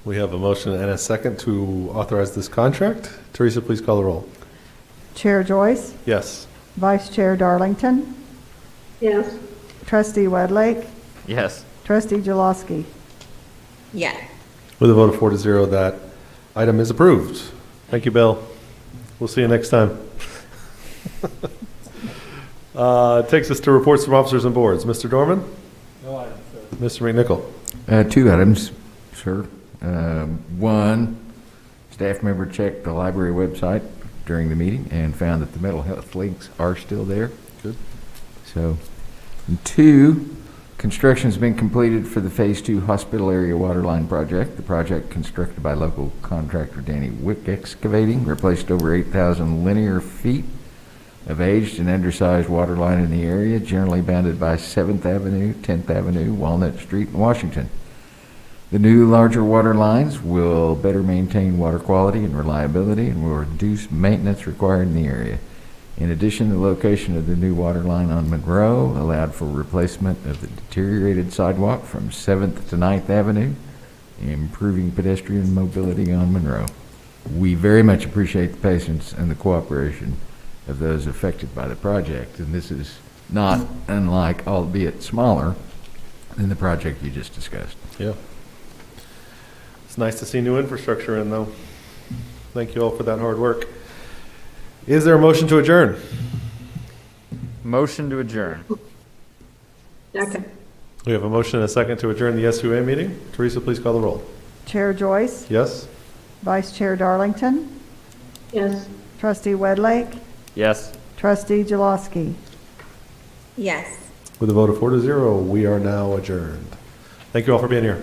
We have a motion and a second to authorize this contract. Teresa, please call the roll. Chair Joyce, Yes. Vice Chair Darlington, Yes. Trustee Wedlake, Yes. Trustee Jalosky. Yeah. With a vote of 4 to 0, that item is approved. Thank you, Bill. We'll see you next time. It takes us to reports from officers and boards. Mr. Dorman? No item, sir. Mr. McNichol? 2 items, sir. One, staff member checked the library website during the meeting and found that the mental health links are still there. Good. So, and 2, construction's been completed for the Phase 2 hospital area water line project. The project, constructed by local contractor Danny Wick Excavating, replaced over 8,000 linear feet of aged and undersized water line in the area, generally bounded by 7th Avenue, 10th Avenue, Walnut Street, and Washington. The new larger water lines will better maintain water quality and reliability and will reduce maintenance required in the area. In addition, the location of the new water line on Monroe allowed for replacement of the deteriorated sidewalk from 7th to 9th Avenue, improving pedestrian mobility on Monroe. We very much appreciate the patience and the cooperation of those affected by the project, and this is not unlike, albeit smaller, than the project you just discussed. Yeah. It's nice to see new infrastructure in, though. Thank you all for that hard work. Is there a motion to adjourn? Motion to adjourn. Second. We have a motion and a second to adjourn the SUA meeting. Teresa, please call the roll. Chair Joyce, Yes? Vice Chair Darlington, Yes. Trustee Wedlake, Yes. Trustee Jalosky. Yes. With a vote of 4 to 0, we are now adjourned. Thank you all for being here.